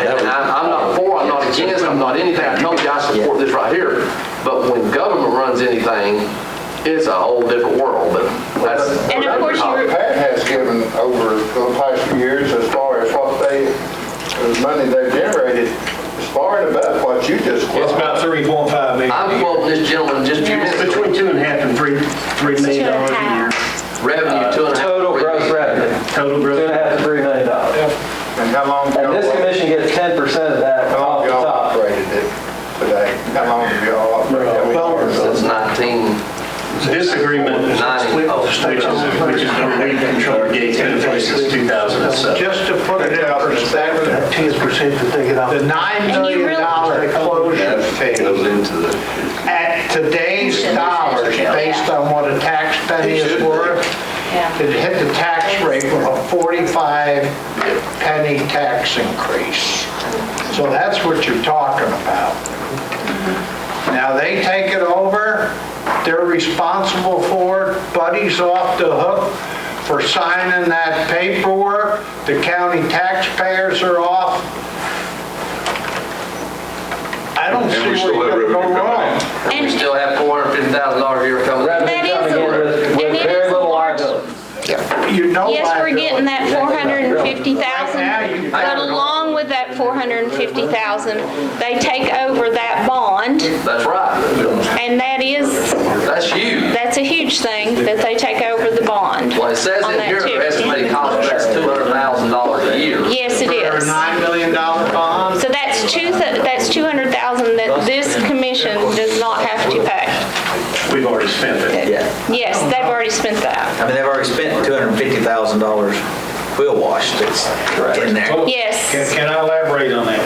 I'm not for, I'm not against, I'm not anything. I told you I support this right here. But when government runs anything, it's a whole different world. But that's. And of course, Pat has given over the past few years as far as what the money they've generated is far and above what you just quoted. It's about $3.5 million. I'm quoting this gentleman just a few minutes ago. Between $2.5 and $3 million a year. Revenue, Total gross revenue. Total gross. $2.5 to $3 million. And how long? And this commission gets 10% of that How long off have the y'all top. operated it today? How long have y'all operated it? Since 19. This agreement, which is where we control gates, been in place since 2007. Just to put it in perspective, 10% that they get off. The $9 million closure fee at today's dollars, based on what a tax penny is worth, it hit the tax rate with a 45 penny tax increase. So that's what you're talking about. Now, they take it over, they're responsible for it, Buddy's off the hook for signing that paperwork, the county taxpayers are off. I don't see where you can go wrong. And we still have $450,000 a year coming. Revenue coming in with very little liability. You know, Yes, we're getting that $450,000, but along with that $450,000, they take over that bond, That's right. and That's huge. that's a huge thing, that they take over the bond. Well, it says on in that here, too. their estimated contract's $200,000 a year. Yes, it For a is. $9 million bond? So that's $200,000 that this commission does not have to pay. We've already spent it. Yes, they've already spent that. I mean, they've already spent $250,000 wheel wash that's in there. Yes. Can I elaborate on that?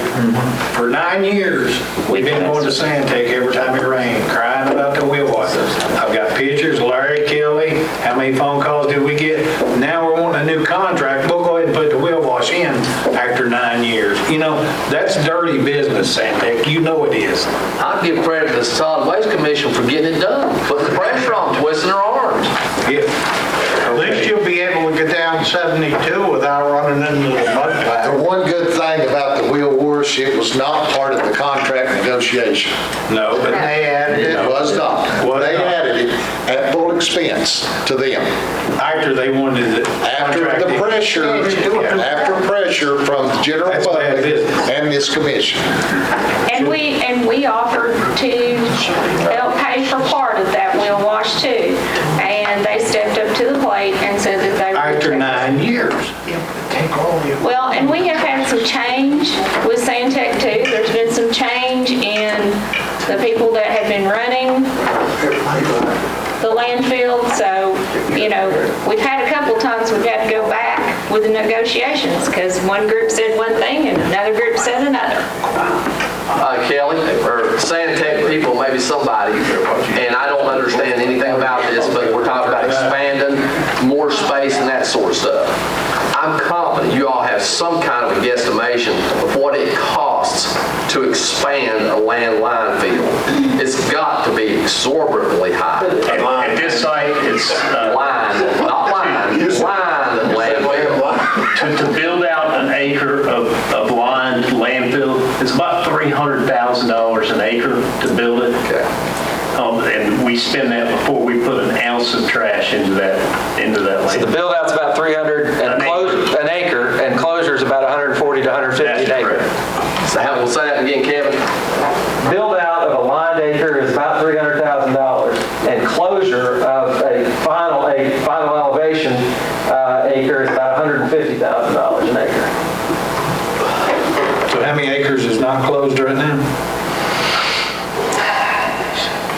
For 9 years, we've been going to Santec every time it rained, crying about the wheel wash. I've got pictures, Larry, Kelly, how many phone calls did we get? Now we're wanting a new contract, we'll go ahead and put the wheel wash in after 9 years. You know, that's dirty business, Santec, you know it is. I'll give credit to the Solid Waste Commission for getting it done, putting the pressure on, twisting their arms. Yeah. At least you'll be able to get down 72 without running into the mud pile. The one good thing about the wheel wash it was not part of the contract negotiation. No, but They added It it. was not. They added it at full expense to them. after they wanted it. After the pressure from the general That's bad public business. and this commission. And we offered to help pay for part of that wheel wash too. And they stepped up to the plate and said that they would. After 9 years. Well, and we have had some change with Santec too. There's been some change in the people that have been running the landfill. So, we've had a couple times we've had to go back with the negotiations because one group said one thing and another group said another. Kelly, or Santec people, maybe somebody, and I don't understand anything about this, but we're talking about expanding more space and that sort of stuff. I'm confident you all have some kind of a guesstimation of what it costs to expand a landline field. It's got to be exorbitantly high. At this site, it's Line, not line, landfill. to build out an acre of lined landfill, it's about $300,000 an acre to build it. Okay. And we spend that before we put an ounce of trash into that So the landfill. build out's about 300 and an acre, and closure's about 140 to 150 an acre. So we'll say that again, Kevin. Build out of a lined acre is about $300,000, and closure of a final elevation acre is about $150,000 an acre. So how many acres is not closed right now?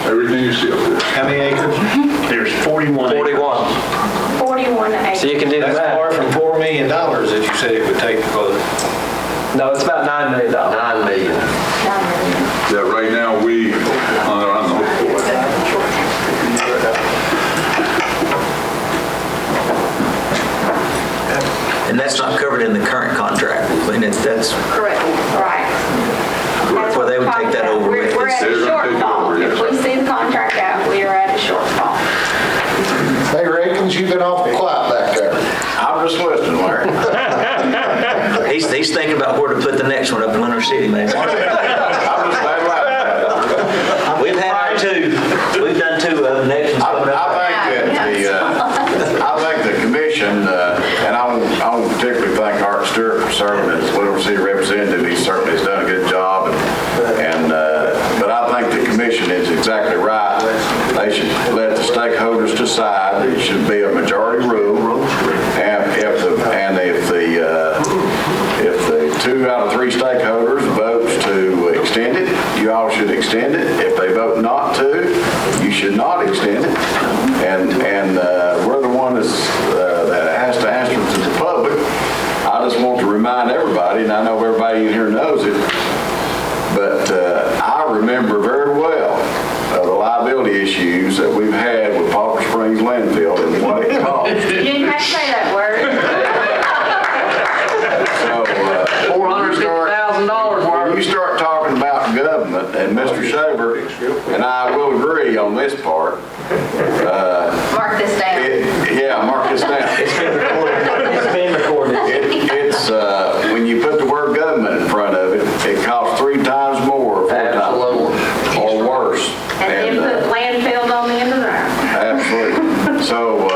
Everything you see up there. How many acres? There's 41 acres. 41 acres. So you can do the That's math. far from $4 million that you said it would take to close. No, it's about $9 million. 9 million. Yeah, right now, we, on the hook for it. And that's not covered in the current contract. And that's Correct, right. where they would take that over with. We're at a They're gonna take it shortfall. over, yes. If we see the contract out, we are at a shortfall. Mayor Akins, you've been awful quiet back there. I'm just listening, Larry. He's thinking about where to put the next one up in Winter City, man. I'm just glad about We've had our two. We've done two of them. Next one's coming up. I think the commission, and I want to particularly thank Art Stewart for serving as Little City representative. He certainly has done a good job, but I think the commission is exactly right. They should let the stakeholders decide. It should be a majority rule, and if the 2 out of 3 stakeholders votes to extend it, you all should extend it. If they vote not to, you should not extend it. And we're the one that has to answer to the public. I just want to remind everybody, and I know everybody in here knows it, but I remember very well the liability issues that we've had with Poplar Springs landfill and what it cost. You didn't have to say that word. $450,000 worth. When you start talking about government, and Mr. Shaver, and I will agree on this part. Mark this down. Mark this down. It's been recorded. It's been recorded. It's, when you put the word government in front of it, it costs 3 times more, 4 times more, or worse. And then put landfill on the end of that. Absolutely. So,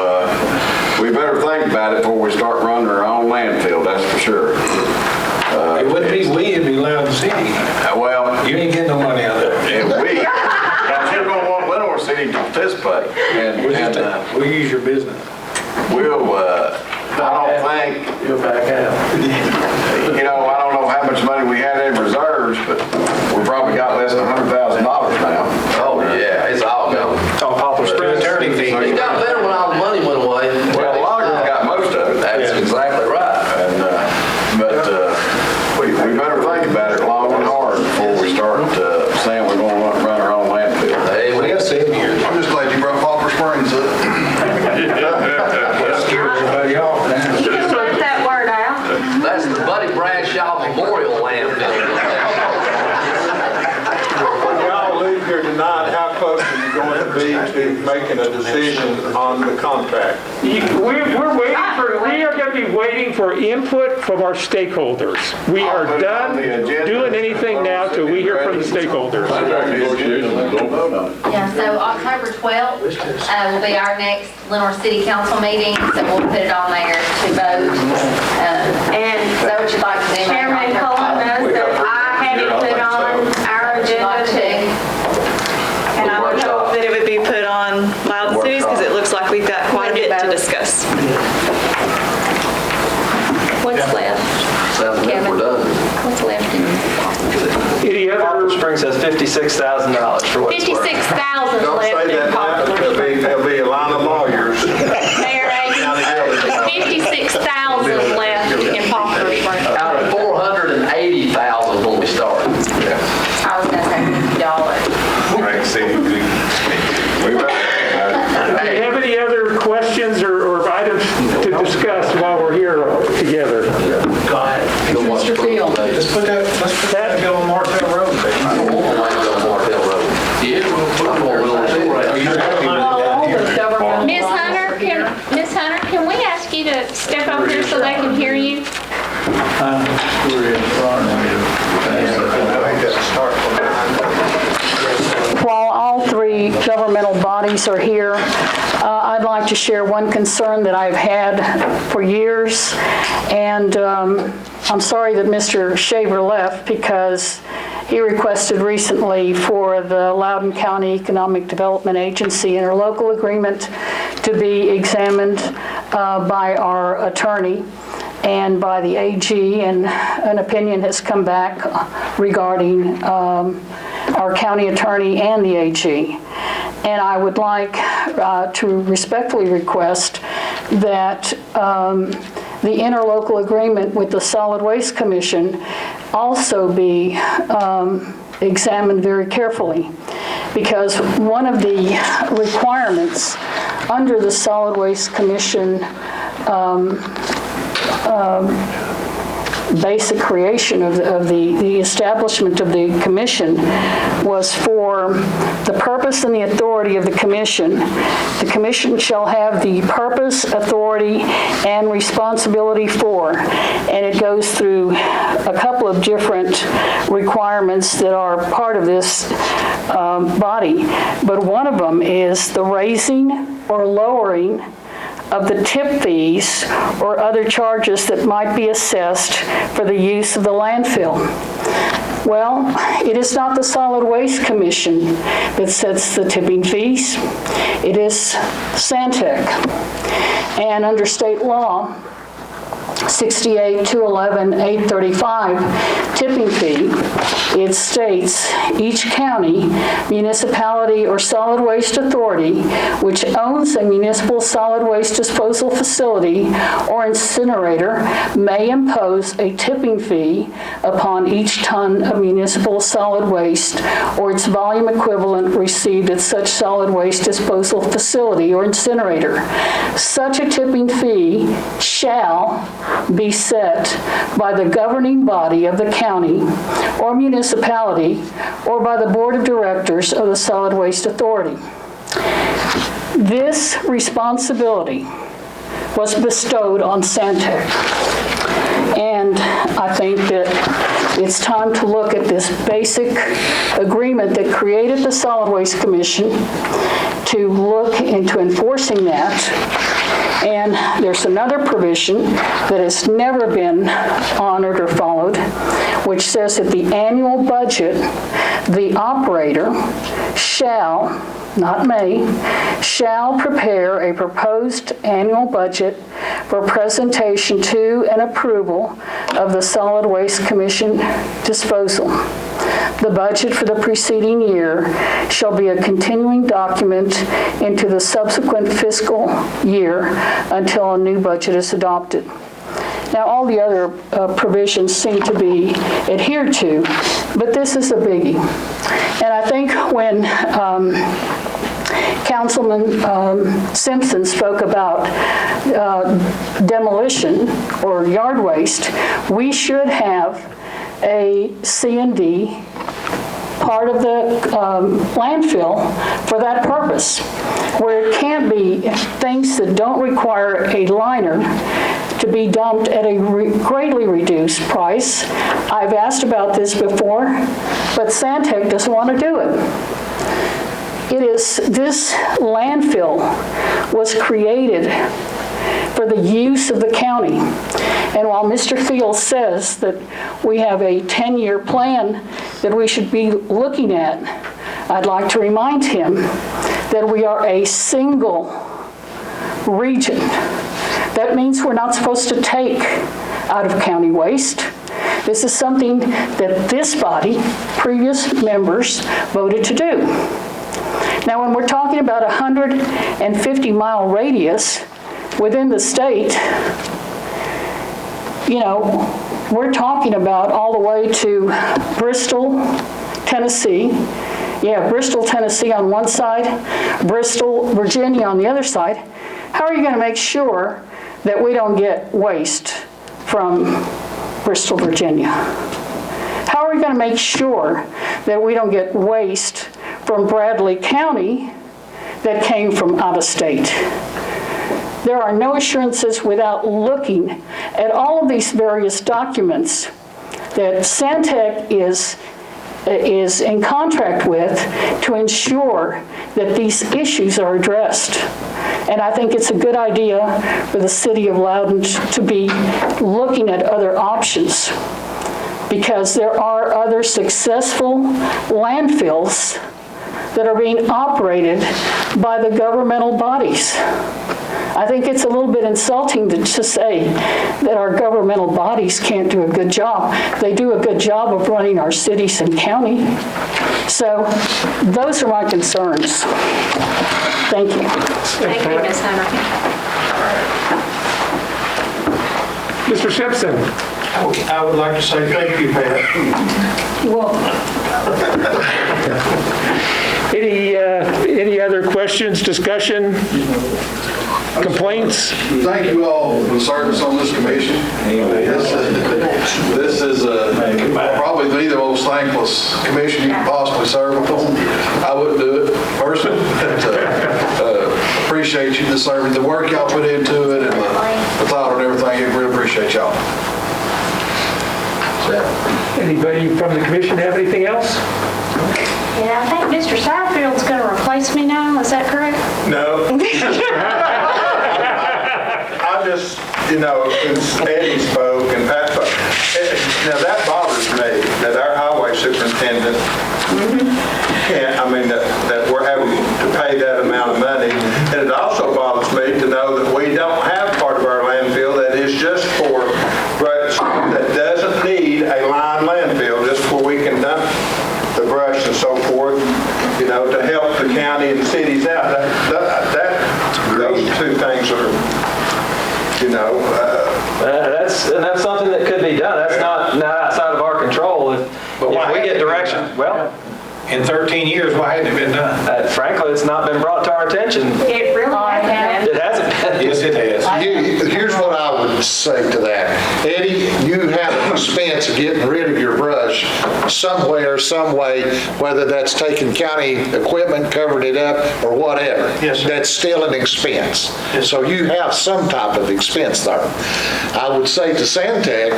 we better think about it before we start running our own landfill, that's for sure. It wouldn't be we, it'd be Loudon City. Well, You ain't getting no money out of it. and but you're gonna want Lenore City to participate, We'll use your business. we'll, I don't think, You'll back out. I don't know how much money we had in reserves, but we probably got less than $100,000 now. Oh, yeah, it's all gone. On Poplar Springs. Attorney fee. It got better when all the money went away. Well, a lot of them got most of it. That's exactly right. And, we better think about it long and hard before we start saying we're going to run our own landfill. Hey, We got 7 years. I'm just glad you brought Poplar Springs up. Scare everybody off now. Just let that word out. that's the Buddy Bradshaw Memorial Landfill. making a decision on the contract? We are going to be waiting for input from our stakeholders. We are done doing anything now till we hear from the stakeholders. Yeah, so October 12th will be our next Lenore City Council meeting, so we'll put it on there to vote. And is that what you'd like to do? Chairman Coleman knows that I had it put on our agenda too. And I would hope that it would be put on Loud Cities because it looks like we've got quite a bit to discuss. What's left? Sounds like we're done. What's left in Any other? Poplar Springs has $56,000 for what's worth. $56,000 Don't left say in that now. Poplar. There'll be a line of lawyers. Mayor Agins, $56,000 left in Poplar Springs. Out of 480,000 when we started. I was gonna say $50. Do you have any other questions or items to discuss while we're here together? Go ahead. Mr. Field. Let's put that bill on Martell Road, baby. I don't want to land on Martell Road. Yeah, Miss Hunter, can we ask you to step up here so they can hear you? While all three governmental bodies are here, I'd like to share one concern that I've had for years, and I'm sorry that Mr. Shaver left because he requested recently for the Loudoun County Economic Development Agency interlocal agreement to be examined by our attorney and by the AG, and an opinion has come back regarding our county attorney and the AG. And I would like to respectfully request that the interlocal agreement with the Solid Waste Commission also be examined very carefully, because one of the requirements under the Solid Waste Commission basic creation of the establishment of the commission was for the purpose and the authority of the commission. The commission shall have the purpose, authority, and responsibility for, and it goes through a couple of different requirements that are part of this body, but one of them is the raising or lowering of the tip fees or other charges that might be assessed for the use of the landfill. Well, it is not the Solid Waste Commission that sets the tipping fees. It is Santec. And under state law, 68-211-835 tipping fee, it states each county, municipality, or solid waste authority which owns a municipal solid waste disposal facility or incinerator may impose a tipping fee upon each ton of municipal solid waste or its volume equivalent received at such solid waste disposal facility or incinerator. Such a tipping fee shall be set by the governing body of the county or municipality or by the board of directors of the Solid Waste Authority. This responsibility was bestowed on Santec, and I think that it's time to look at this basic agreement that created the Solid Waste Commission to look into enforcing that. And there's another provision that has never been honored or followed, which says that the annual budget, the operator shall, not may, shall prepare a proposed annual budget for presentation to and approval of the Solid Waste Commission disposal. The budget for the preceding year shall be a continuing document into the subsequent fiscal year until a new budget is adopted. Now, all the other provisions seem to be adhered to, but this is a biggie. And I think when Councilman Simpson spoke about demolition or yard waste, we should have a C&D part of the landfill for that purpose. where it can't be things that don't require a liner to be dumped at a greatly reduced price. I've asked about this before, but Santec doesn't want to do it. This landfill was created for the use of the county. And while Mr. Fields says that we have a 10-year plan that we should be looking at, I'd like to remind him that we are a single region. That means we're not supposed to take out of county waste. This is something that this body, previous members, voted to do. Now, when we're talking about a 150-mile radius within the state, you know, we're talking about all the way to Bristol, Tennessee. Yeah, Bristol, Tennessee on one side, Bristol, Virginia on the other side. How are you going to make sure that we don't get waste from Bristol, Virginia? How are we going to make sure that we don't get waste from Bradley County that came from out of state? There are no assurances without looking at all of these various documents that Santec is in contract with to ensure that these issues are addressed. And I think it's a good idea for the city of Loudoun to be looking at other options, because there are other successful landfills that are being operated by the governmental bodies. I think it's a little bit insulting to say that our governmental bodies can't do a good job. They do a good job of running our cities and county. So those are my concerns. Thank you. Thank you, Ms. Hunter. Mr. Simpson. I would like to say thank you, Pat. You're welcome. Any other questions, discussion, complaints? Thank you all for the service on this commission. This is probably the most thankless commission you can possibly serve on. I wouldn't do it personally, but appreciate you, the work y'all put into it, and the thought and everything. I really appreciate y'all. Anybody from the commission have anything else? Yeah, I think Mr. Satterfield's going to replace me now. Is that correct? No. I just, Eddie spoke and Pat spoke. Now that bothers me, that our highway superintendent can't, that we're having to pay that amount of money. And it also bothers me to know that we don't have part of our landfill that is just for, that doesn't need a lined landfill, just where we can dump the brush and so forth, to help the county and cities out. Those two things are, that's something that could be done. That's not outside of our control. If we get direction, well, in 13 years, why hasn't it been done? Frankly, it's not been brought to our attention. It really hasn't. It hasn't been. Yes, it has. Here's what I would say to that. Eddie, you have an expense of getting rid of your brush somewhere, some way, whether that's taking county equipment, covered it up, or whatever. Yes, sir. That's still an expense. So you have some type of expense there. I would say to Santec,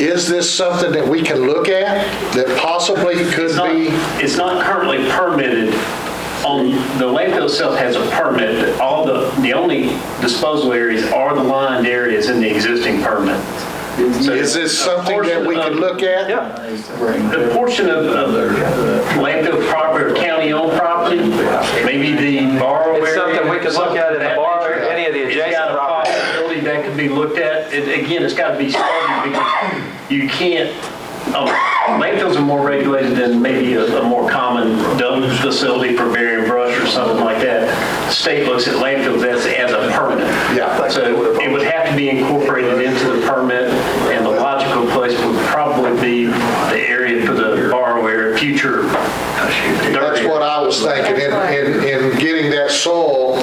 is this something that we can look at that possibly could be? It's not currently permitted. The landfill itself has a permit, but the only disposal areas are the lined areas in the existing permit. So is this something that we can look at? Yeah. The portion of landfill property or county-owned property, maybe the borrow area. It's something we could look at in the borrow, any of the adjacent properties. That could be looked at. Again, it's got to be studied because you can't. Landfills are more regulated than maybe a more common dump facility for burying brush or something like that. The state looks at landfills as a permit. Yeah. So it would have to be incorporated into the permit, and the logical place would probably be the area for the borrow area, future. That's what I was thinking. In getting that soil,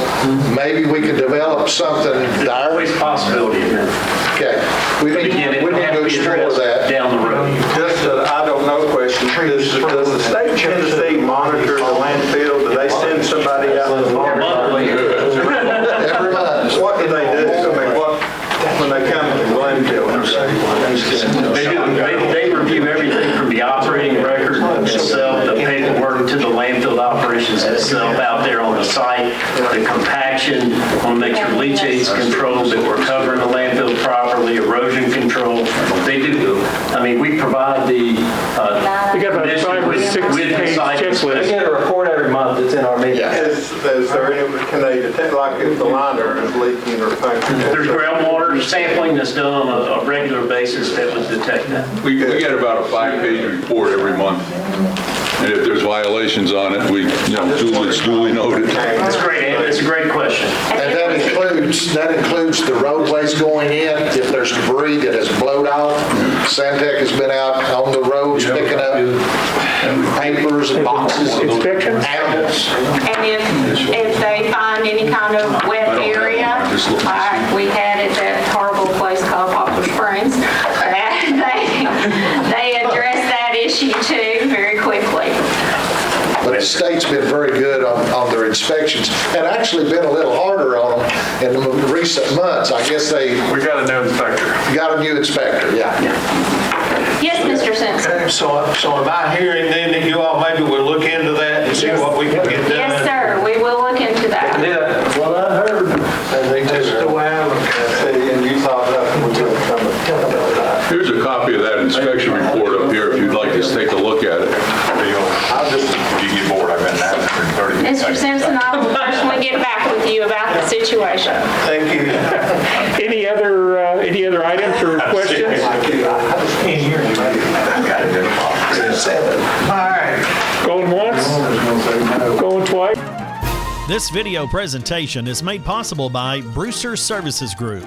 maybe we could develop something there. There's always a possibility in that. Okay. We need to explore that. Down the road. Just I don't know question. Does the state of Tennessee monitor the landfill? Do they send somebody out to monitor? itself, the paperwork to the landfill operations itself out there on the site, the compaction, want to make sure leachate's controlled, that we're covering the landfill properly, erosion control. They do. I mean, we provide the We got about 5 or 6 page checklist. We get a report every month that's in our meeting. Is there any, can they detect, like if the liner is leaking or punctured? There's groundwater sampling that's done on a regular basis that would detect that. We get about a 5-page report every month. And if there's violations on it, it's duly noted. That's great. It's a great question. And that includes the roadways going in, if there's debris that has blowed off. Santec has been out on the roads picking up papers and boxes. Inspections? Animals. And if they find any kind of wet area, like we had at that horrible place called Poplar Springs, they address that issue too very quickly. But the state's been very good on their inspections, and actually been a little harder on them in the recent months. I guess We got a new inspector. got a new inspector, yeah. Yes, Mr. Simpson? Okay, so am I hearing then that you all maybe will look into that and see what we can get done? Yes, sir. We will look into that. Yeah, well, I heard. That's the way I look at it. And you thought that was going to come. Here's a copy of that inspection report up here if you'd like to take a look at it. I'll just, if you get bored, I've been at it for 30 minutes. Mr. Simpson, I will personally get back with you about the situation. Thank you. Any other items or questions? All right. Going once? Going twice? This video presentation is made possible by Brewster Services Group.